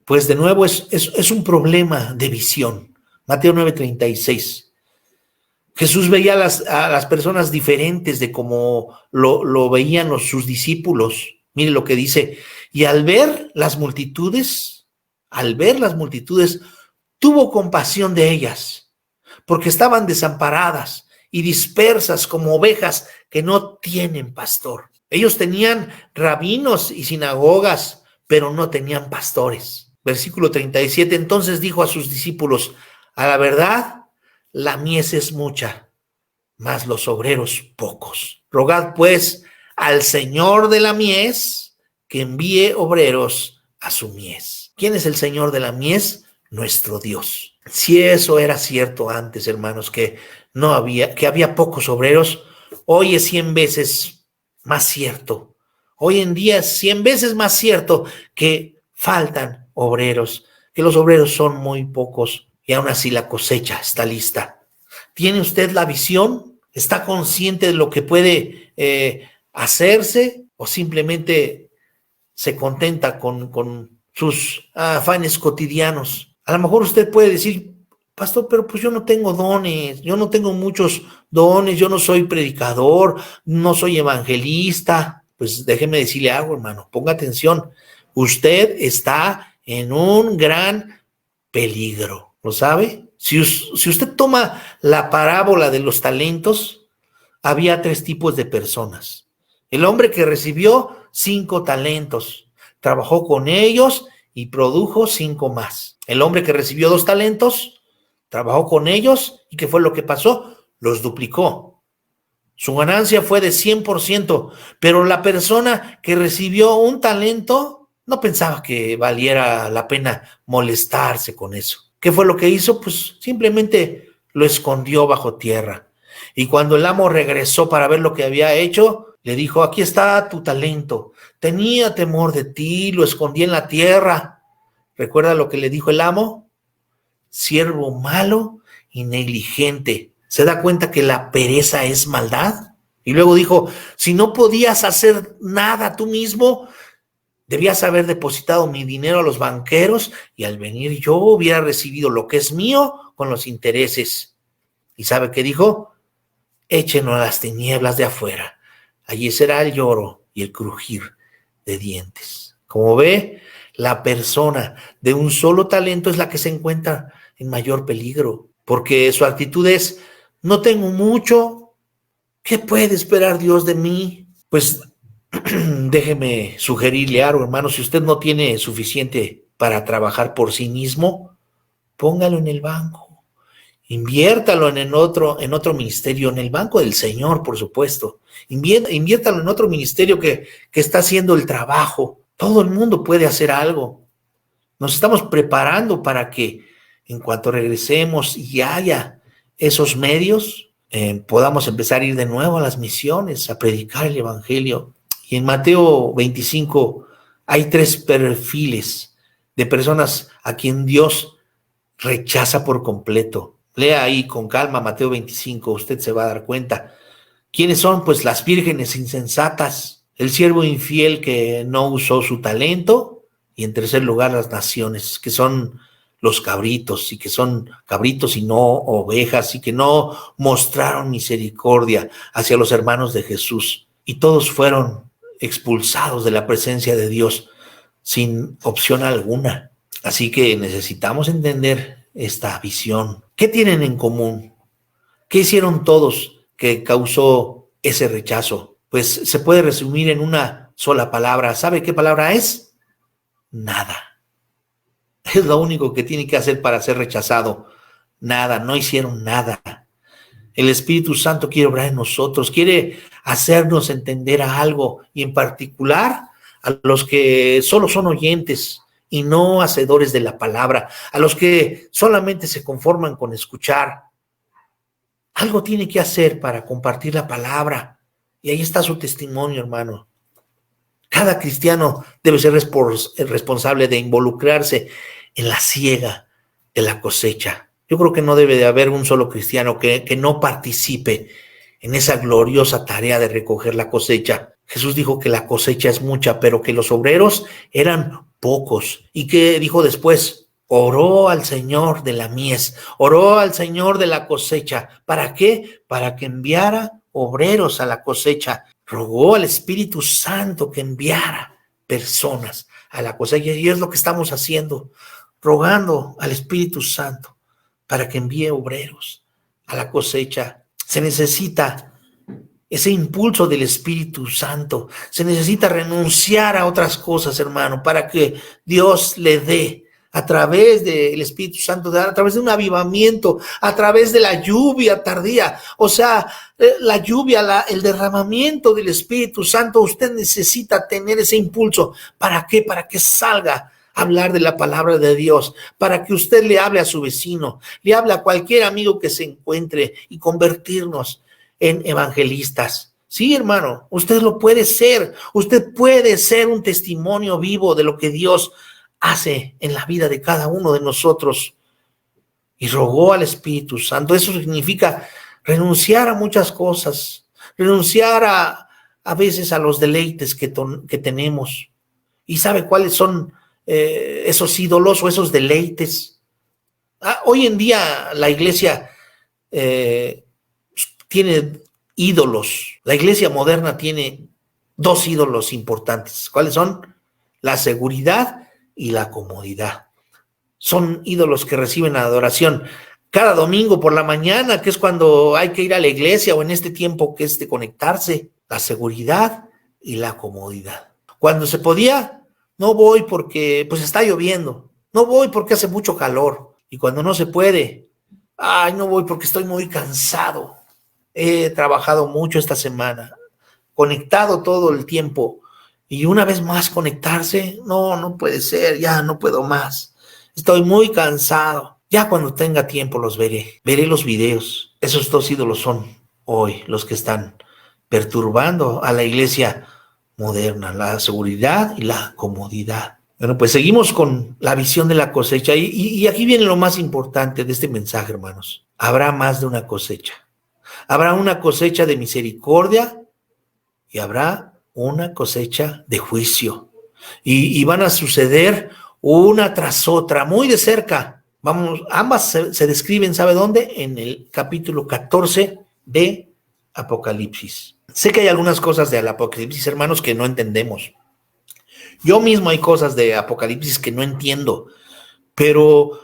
pues de nuevo, es un problema de visión. Mateo 9:36. Jesús veía a las personas diferentes de cómo lo veían sus discípulos. Mire lo que dice. Y al ver las multitudes, tuvo compasión de ellas, porque estaban desamparadas y dispersas como ovejas que no tienen pastor. Ellos tenían rabinos y sinagogas, pero no tenían pastores. Versículo 37, entonces dijo a sus discípulos, a la verdad, la mies es mucha, mas los obreros pocos. Rogad pues al Señor de la mies que envíe obreros a su mies. ¿Quién es el Señor de la mies? Nuestro Dios. Si eso era cierto antes, hermanos, que había pocos obreros, hoy es 100 veces más cierto. Hoy en día es 100 veces más cierto que faltan obreros, que los obreros son muy pocos y aún así la cosecha está lista. ¿Tiene usted la visión? ¿Está consciente de lo que puede hacerse o simplemente se contenta con sus afanes cotidianos? A lo mejor usted puede decir, pastor, pero pues yo no tengo dones, yo no tengo muchos dones, yo no soy predicador, no soy evangelista. Pues déjeme decirle algo, hermano, ponga atención. Usted está en un gran peligro, ¿lo sabe? Si usted toma la parábola de los talentos, había 3 tipos de personas. El hombre que recibió 5 talentos, trabajó con ellos y produjo 5 más. El hombre que recibió 2 talentos, trabajó con ellos y ¿qué fue lo que pasó? Los duplicó. Su ganancia fue de 100%, pero la persona que recibió 1 talento no pensaba que valiera la pena molestarse con eso. ¿Qué fue lo que hizo? Pues simplemente lo escondió bajo tierra. Y cuando el amo regresó para ver lo que había hecho, le dijo, aquí está tu talento. Tenía temor de ti, lo escondí en la tierra. ¿Recuerda lo que le dijo el amo? Siervo malo y negligente. ¿Se da cuenta que la pereza es maldad? Y luego dijo, si no podías hacer nada tú mismo, debías haber depositado mi dinero a los banqueros y al venir yo hubiera recibido lo que es mío con los intereses. ¿Y sabe qué dijo? Échenos a las tinieblas de afuera. Allí será el lloro y el crujir de dientes. Como ve, la persona de un solo talento es la que se encuentra en mayor peligro, porque su actitud es, no tengo mucho, ¿qué puede esperar Dios de mí? Pues déjeme sugerirle algo, hermano, si usted no tiene suficiente para trabajar por sí mismo, póngalo en el banco, inviértalo en otro ministerio, en el banco del Señor, por supuesto, inviértalo en otro ministerio que está haciendo el trabajo. Todo el mundo puede hacer algo. Nos estamos preparando para que en cuanto regresemos y haya esos medios, podamos empezar a ir de nuevo a las misiones, a predicar el evangelio. Y en Mateo 25 hay 3 perfiles de personas a quien Dios rechaza por completo. Lea ahí con calma Mateo 25, usted se va a dar cuenta. ¿Quiénes son? Pues las vírgenes insensatas, el siervo infiel que no usó su talento, y en tercer lugar las naciones, que son los cabritos, y que son cabritos y no ovejas, y que no mostraron misericordia hacia los hermanos de Jesús. Y todos fueron expulsados de la presencia de Dios sin opción alguna. Así que necesitamos entender esta visión. ¿Qué tienen en común? ¿Qué hicieron todos que causó ese rechazo? Pues se puede resumir en una sola palabra. ¿Sabe qué palabra es? Nada. Es lo único que tiene que hacer para ser rechazado. Nada, no hicieron nada. El Espíritu Santo quiere obrar en nosotros, quiere hacernos entender a algo, y en particular a los que solo son oyentes y no hacedores de la palabra, a los que solamente se conforman con escuchar. Algo tiene que hacer para compartir la palabra, y ahí está su testimonio, hermano. cada cristiano debe ser responsable de involucrarse en la siega de la cosecha. Yo creo que no debe de haber un solo cristiano que no participe en esa gloriosa tarea de recoger la cosecha. Jesús dijo que la cosecha es mucha, pero que los obreros eran pocos. ¿Y qué dijo después? Oró al Señor de la mies, oró al Señor de la cosecha. ¿Para qué? Para que enviara obreros a la cosecha. Rogó al Espíritu Santo que enviara personas a la cosecha. Y es lo que estamos haciendo, rogando al Espíritu Santo para que envíe obreros a la cosecha. Se necesita ese impulso del Espíritu Santo. Se necesita renunciar a otras cosas, hermano, para que Dios le dé a través del Espíritu Santo, a través de un avivamiento, a través de la lluvia tardía. O sea, la lluvia, el derramamiento del Espíritu Santo, usted necesita tener ese impulso. ¿Para qué? Para que salga a hablar de la palabra de Dios, para que usted le hable a su vecino, le hable a cualquier amigo que se encuentre y convertirnos en evangelistas. Sí, hermano, usted lo puede ser. Usted puede ser un testimonio vivo de lo que Dios hace en la vida de cada uno de nosotros. Y rogó al Espíritu Santo. Eso significa renunciar a muchas cosas, renunciar a veces a los deleites que tenemos. ¿Y sabe cuáles son esos ídolos o esos deleites? Hoy en día la iglesia tiene ídolos. La iglesia moderna tiene dos ídolos importantes. ¿Cuáles son? La seguridad y la comodidad. Son ídolos que reciben adoración cada domingo por la mañana, que es cuando hay que ir a la iglesia, o en este tiempo que es de conectarse. La seguridad y la comodidad. Cuando se podía, no voy porque pues está lloviendo, no voy porque hace mucho calor. Y cuando no se puede, no voy porque estoy muy cansado, he trabajado mucho esta semana, conectado todo el tiempo. Y una vez más conectarse, no puede ser, ya no puedo más. Estoy muy cansado. Ya cuando tenga tiempo los veré los videos. Esos dos ídolos son hoy los que están perturbando a la iglesia moderna, la seguridad y la comodidad. Bueno, pues seguimos con la visión de la cosecha y aquí viene lo más importante de este mensaje, hermanos. Habrá más de una cosecha. Habrá una cosecha de misericordia y habrá una cosecha de juicio. Y van a suceder una tras otra, muy de cerca. Ambas se describen, ¿sabe dónde? En el capítulo 14 de Apocalipsis. Sé que hay algunas cosas del Apocalipsis, hermanos, que no entendemos. Yo mismo hay cosas de Apocalipsis que no entiendo, pero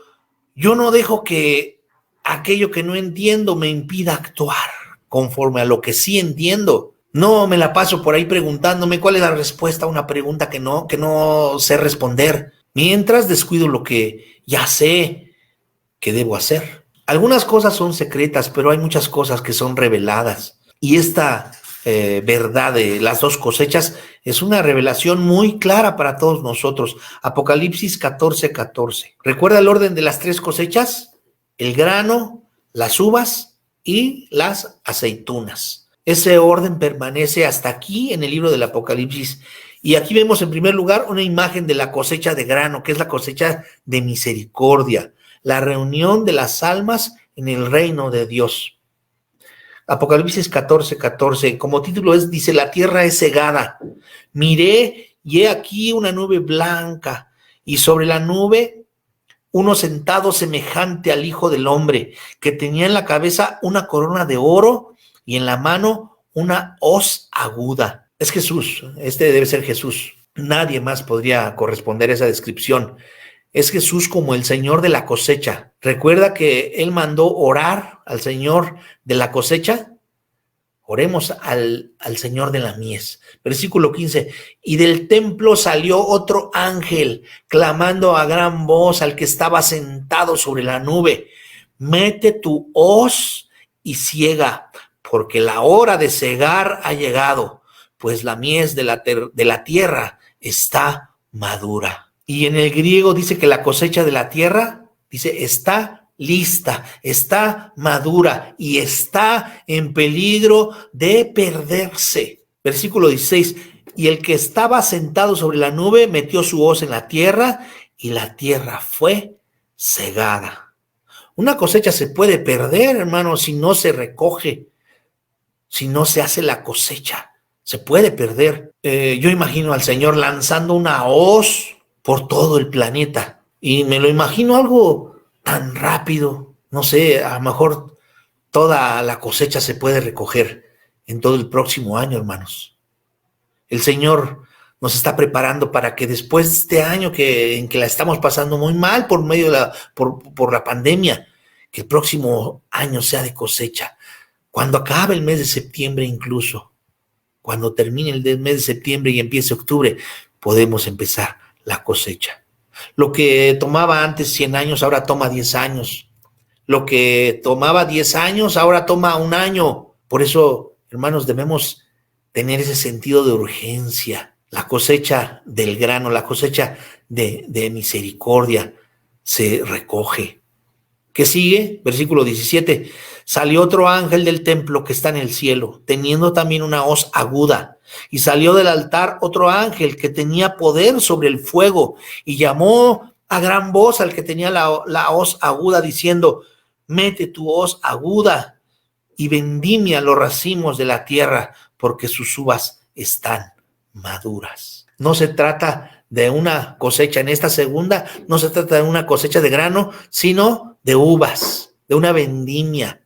yo no dejo que aquello que no entiendo me impida actuar conforme a lo que sí entiendo. No me la paso por ahí preguntándome cuál es la respuesta a una pregunta que no sé responder, mientras descuido lo que ya sé que debo hacer. Algunas cosas son secretas, pero hay muchas cosas que son reveladas. Y esta verdad de las dos cosechas es una revelación muy clara para todos nosotros. Apocalipsis 14:14. ¿Recuerda el orden de las tres cosechas? El grano, las uvas y las aceitunas. Ese orden permanece hasta aquí en el libro del Apocalipsis. Y aquí vemos en primer lugar una imagen de la cosecha de grano, que es la cosecha de misericordia, la reunión de las almas en el reino de Dios. Apocalipsis 14:14, como título dice, la tierra es cegada. Miré y he aquí una nube blanca, y sobre la nube uno sentado semejante al Hijo del Hombre, que tenía en la cabeza una corona de oro y en la mano una hoz aguda. Es Jesús, este debe ser Jesús. Nadie más podría corresponder a esa descripción. Es Jesús como el Señor de la cosecha. ¿Recuerda que Él mandó orar al Señor de la cosecha? Oremos al Señor de la mies. Versículo 15. Y del templo salió otro ángel, clamando a gran voz al que estaba sentado sobre la nube: mete tu hoz y ciega, porque la hora de cegar ha llegado, pues la mies de la tierra está madura. Y en el griego dice que la cosecha de la tierra, dice, está lista, está madura y está en peligro de perderse. Versículo 16. y el que estaba sentado sobre la nube metió su hoz en la tierra y la tierra fue cegada. Una cosecha se puede perder, hermano, si no se recoge, si no se hace la cosecha. Se puede perder. Yo imagino al Señor lanzando una hoz por todo el planeta y me lo imagino algo tan rápido. No sé, a lo mejor toda la cosecha se puede recoger en todo el próximo año, hermanos. El Señor nos está preparando para que después de este año en que la estamos pasando muy mal por medio de por la pandemia, que el próximo año sea de cosecha. Cuando acabe el mes de septiembre incluso, cuando termine el mes de septiembre y empiece octubre, podemos empezar la cosecha. Lo que tomaba antes 100 años, ahora toma 10 años. Lo que tomaba 10 años, ahora toma 1 año. Por eso, hermanos, debemos tener ese sentido de urgencia. La cosecha del grano, la cosecha de misericordia se recoge. ¿Qué sigue? Versículo 17. Salió otro ángel del templo que está en el cielo, teniendo también una hoz aguda. Y salió del altar otro ángel que tenía poder sobre el fuego y llamó a gran voz al que tenía la hoz aguda diciendo: mete tu hoz aguda y vendimia los racimos de la tierra, porque sus uvas están maduras. No se trata de una cosecha en esta segunda, no se trata de una cosecha de grano, sino de uvas, de una vendimia.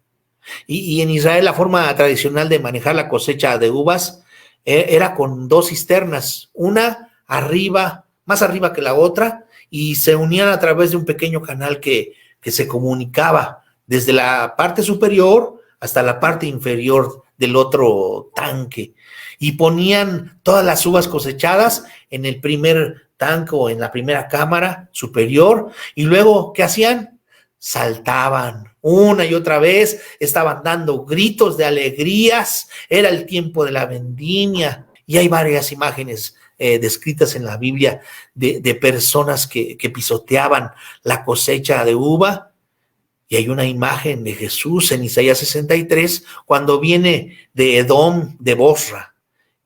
Y en Israel la forma tradicional de manejar la cosecha de uvas era con 2 cisternas, una arriba, más arriba que la otra, y se unían a través de un pequeño canal que se comunicaba desde la parte superior hasta la parte inferior del otro tanque, y ponían todas las uvas cosechadas en el primer tanque o en la primera cámara superior, y luego, ¿qué hacían? Saltaban una y otra vez, estaban dando gritos de alegrías, era el tiempo de la vendimia, y hay varias imágenes descritas en la Biblia de personas que pisoteaban la cosecha de uva. Y hay una imagen de Jesús en Isaías 63, cuando viene de Edom, de Bosra.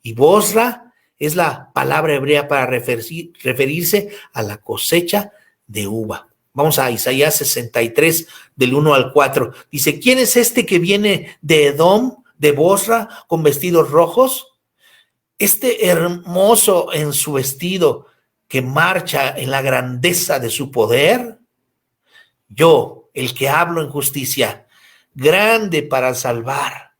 Y Bosra es la palabra hebrea para referirse a la cosecha de uva. Vamos a Isaías 63, del 1 al 4. Dice: ¿quién es este que viene de Edom, de Bosra, con vestidos rojos? Este hermoso en su vestido, que marcha en la grandeza de su poder. Yo, el que hablo en justicia, grande para salvar,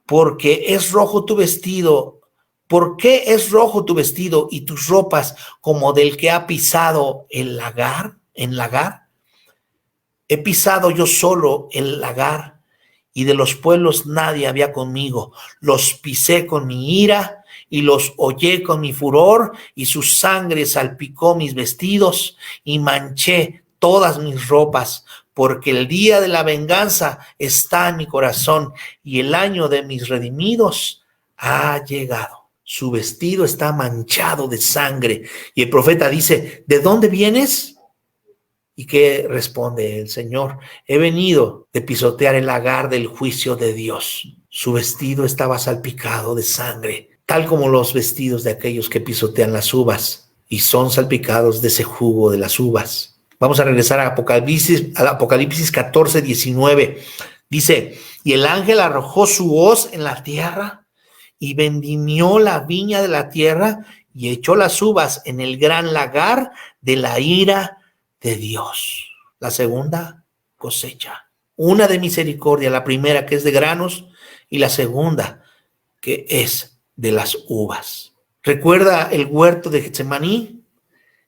porque es rojo tu vestido. ¿Por qué es rojo tu vestido y tus ropas como del que ha pisado el lagar? ¿En lagar? He pisado yo solo el lagar, y de los pueblos nadie había conmigo. Los pisé con mi ira y los hollé con mi furor, y su sangre salpicó mis vestidos y manché todas mis ropas, porque el día de la venganza está en mi corazón y el año de mis redimidos ha llegado. Su vestido está manchado de sangre. Y el profeta dice: ¿de dónde vienes? ¿Y qué responde el Señor? He venido de pisotear el lagar del juicio de Dios. Su vestido estaba salpicado de sangre, tal como los vestidos de aquellos que pisotean las uvas y son salpicados de ese jugo de las uvas. Vamos a regresar a Apocalipsis 14, 19. Dice: y el ángel arrojó su hoz en la tierra y vendimió la viña de la tierra y echó las uvas en el gran lagar de la ira de Dios. La segunda cosecha, una de misericordia, la primera que es de granos y la segunda que es de las uvas. ¿Recuerda el huerto de Getsemaní?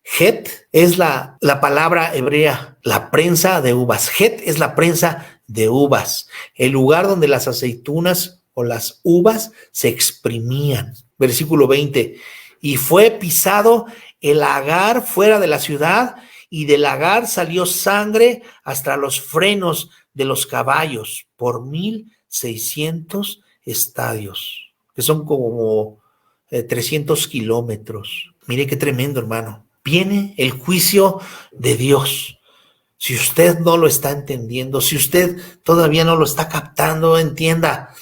Het es la palabra hebrea, la prensa de uvas. Het es la prensa de uvas, el lugar donde las aceitunas o las uvas se exprimían. Versículo 20. Y fue pisado el lagar fuera de la ciudad, y del lagar salió sangre hasta los frenos de los caballos por 1,600 estadios, que son como 300 kilómetros. Mire qué tremendo, hermano. Viene el juicio de Dios. Si usted no lo está entendiendo, si usted todavía no lo está captando, entienda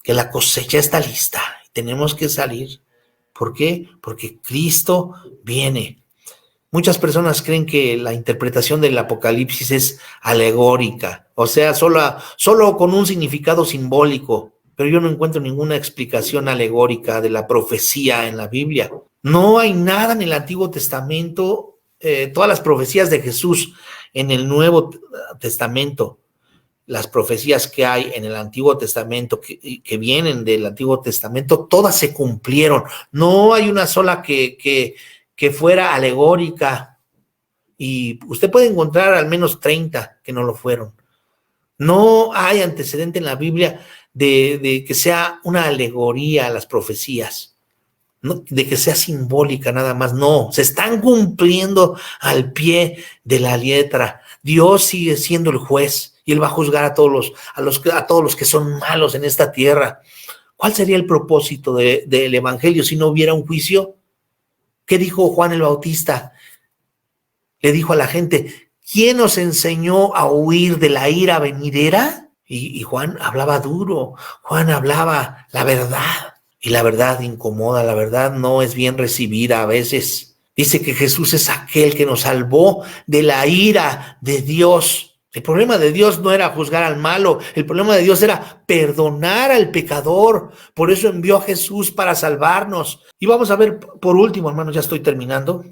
que la cosecha está lista y tenemos que salir ¿Por qué? Porque Cristo viene. Muchas personas creen que la interpretación del Apocalipsis es alegórica, o sea, solo con un significado simbólico, pero yo no encuentro ninguna explicación alegórica de la profecía en la Biblia. No hay nada en el Antiguo Testamento, todas las profecías de Jesús en el Nuevo Testamento, las profecías que hay en el Antiguo Testamento, que vienen del Antiguo Testamento, todas se cumplieron. No hay una sola que fuera alegórica, y usted puede encontrar al menos 30 que no lo fueron. No hay antecedente en la Biblia de que sea una alegoría a las profecías, no, de que sea simbólica nada más. No, se están cumpliendo al pie de la letra. Dios sigue siendo el juez y Él va a juzgar a todos los que son malos en esta tierra. ¿Cuál sería el propósito del Evangelio si no hubiera un juicio? ¿Qué dijo Juan el Bautista? Le dijo a la gente: ¿quién os enseñó a huir de la ira venidera? Y Juan hablaba duro, Juan hablaba la verdad, y la verdad incomoda, la verdad no es bien recibida a veces. Dice que Jesús es aquel que nos salvó de la ira de Dios. El problema de Dios no era juzgar al malo, el problema de Dios era perdonar al pecador. Por eso envió a Jesús para salvarnos. Y vamos a ver, por último, hermanos, ya estoy terminando.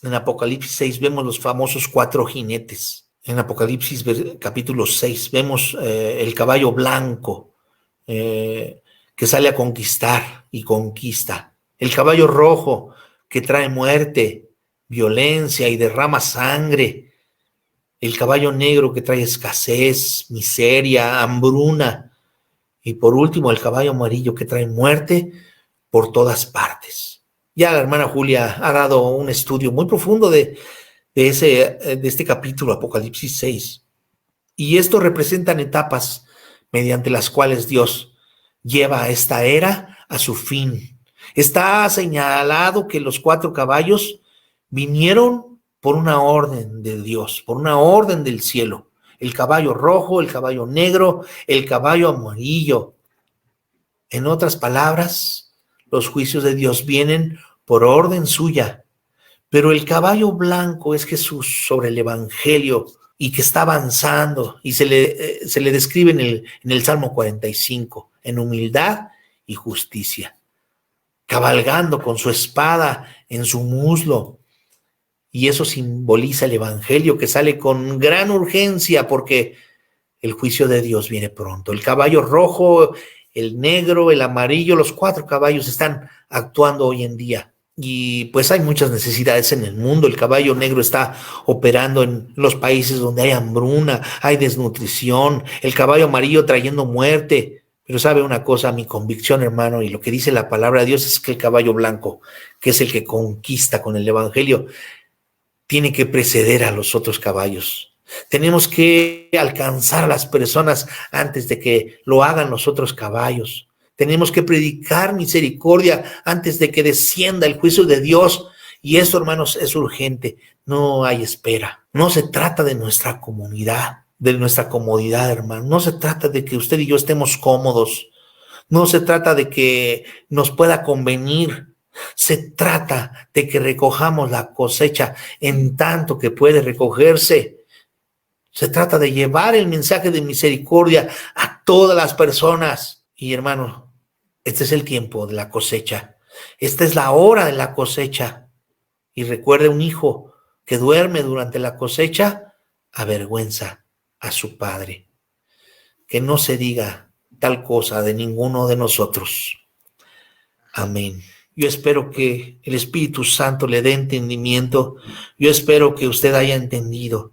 En Apocalipsis 6 vemos los famosos 4 jinetes. En Apocalipsis capítulo 6 vemos el caballo blanco que sale a conquistar y conquista. El caballo rojo que trae muerte, violencia y derrama sangre. El caballo negro que trae escasez, miseria, hambruna. Y por último, el caballo amarillo que trae muerte por todas partes. Ya la hermana Julia ha dado un estudio muy profundo de este capítulo, Apocalipsis 6. Y esto representan etapas mediante las cuales Dios lleva a esta era a su fin. Está señalado que los 4 caballos vinieron por una orden de Dios, por una orden del cielo. El caballo rojo, el caballo negro, el caballo amarillo. En otras palabras, los juicios de Dios vienen por orden suya, pero el caballo blanco es Jesús sobre el Evangelio y que está avanzando, y se le describe en el Salmo 45, en humildad y justicia, cabalgando con su espada en su muslo, y eso simboliza el Evangelio que sale con gran urgencia porque el juicio de Dios viene pronto. El caballo rojo, el negro, el amarillo, los 4 caballos están actuando hoy en día. Y pues hay muchas necesidades en el mundo. El caballo negro está operando en los países donde hay hambruna, hay desnutrición. El caballo amarillo trayendo muerte. Pero sabe una cosa, mi convicción, hermano, y lo que dice la palabra de Dios es que el caballo blanco, que es el que conquista con el Evangelio, tiene que preceder a los otros caballos. Tenemos que alcanzar a las personas antes de que lo hagan los otros caballos. Tenemos que predicar misericordia antes de que descienda el juicio de Dios. Y esto, hermanos, es urgente. No hay espera. No se trata de nuestra comunidad, de nuestra comodidad, hermano. No se trata de que usted y yo estemos cómodos. No se trata de que nos pueda convenir. Se trata de que recojamos la cosecha en tanto que puede recogerse. Se trata de llevar el mensaje de misericordia a todas las personas. Y, hermano, este es el tiempo de la cosecha. Esta es la hora de la cosecha. Y recuerde, un hijo que duerme durante la cosecha avergüenza a su padre. Que no se diga tal cosa de ninguno de nosotros. Amén. Yo espero que el Espíritu Santo le dé entendimiento. Yo espero que usted haya entendido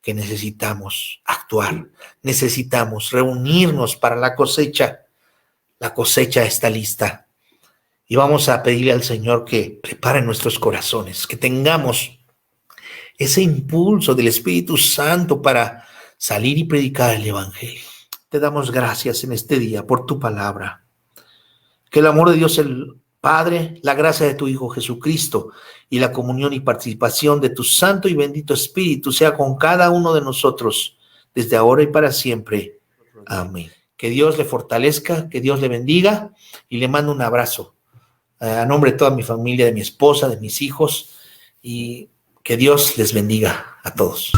que necesitamos actuar, necesitamos reunirnos para la cosecha. La cosecha está lista y vamos a pedirle al Señor que prepare nuestros corazones, que tengamos ese impulso del Espíritu Santo para salir y predicar el Evangelio. Te damos gracias en este día por tu palabra. Que el amor de Dios el Padre, la gracia de tu Hijo Jesucristo y la comunión y participación de tu Santo y bendito Espíritu sea con cada uno de nosotros desde ahora y para siempre. Amén. Que Dios le fortalezca, que Dios le bendiga y le mando un abrazo a nombre de toda mi familia, de mi esposa, de mis hijos, y que Dios les bendiga a todos.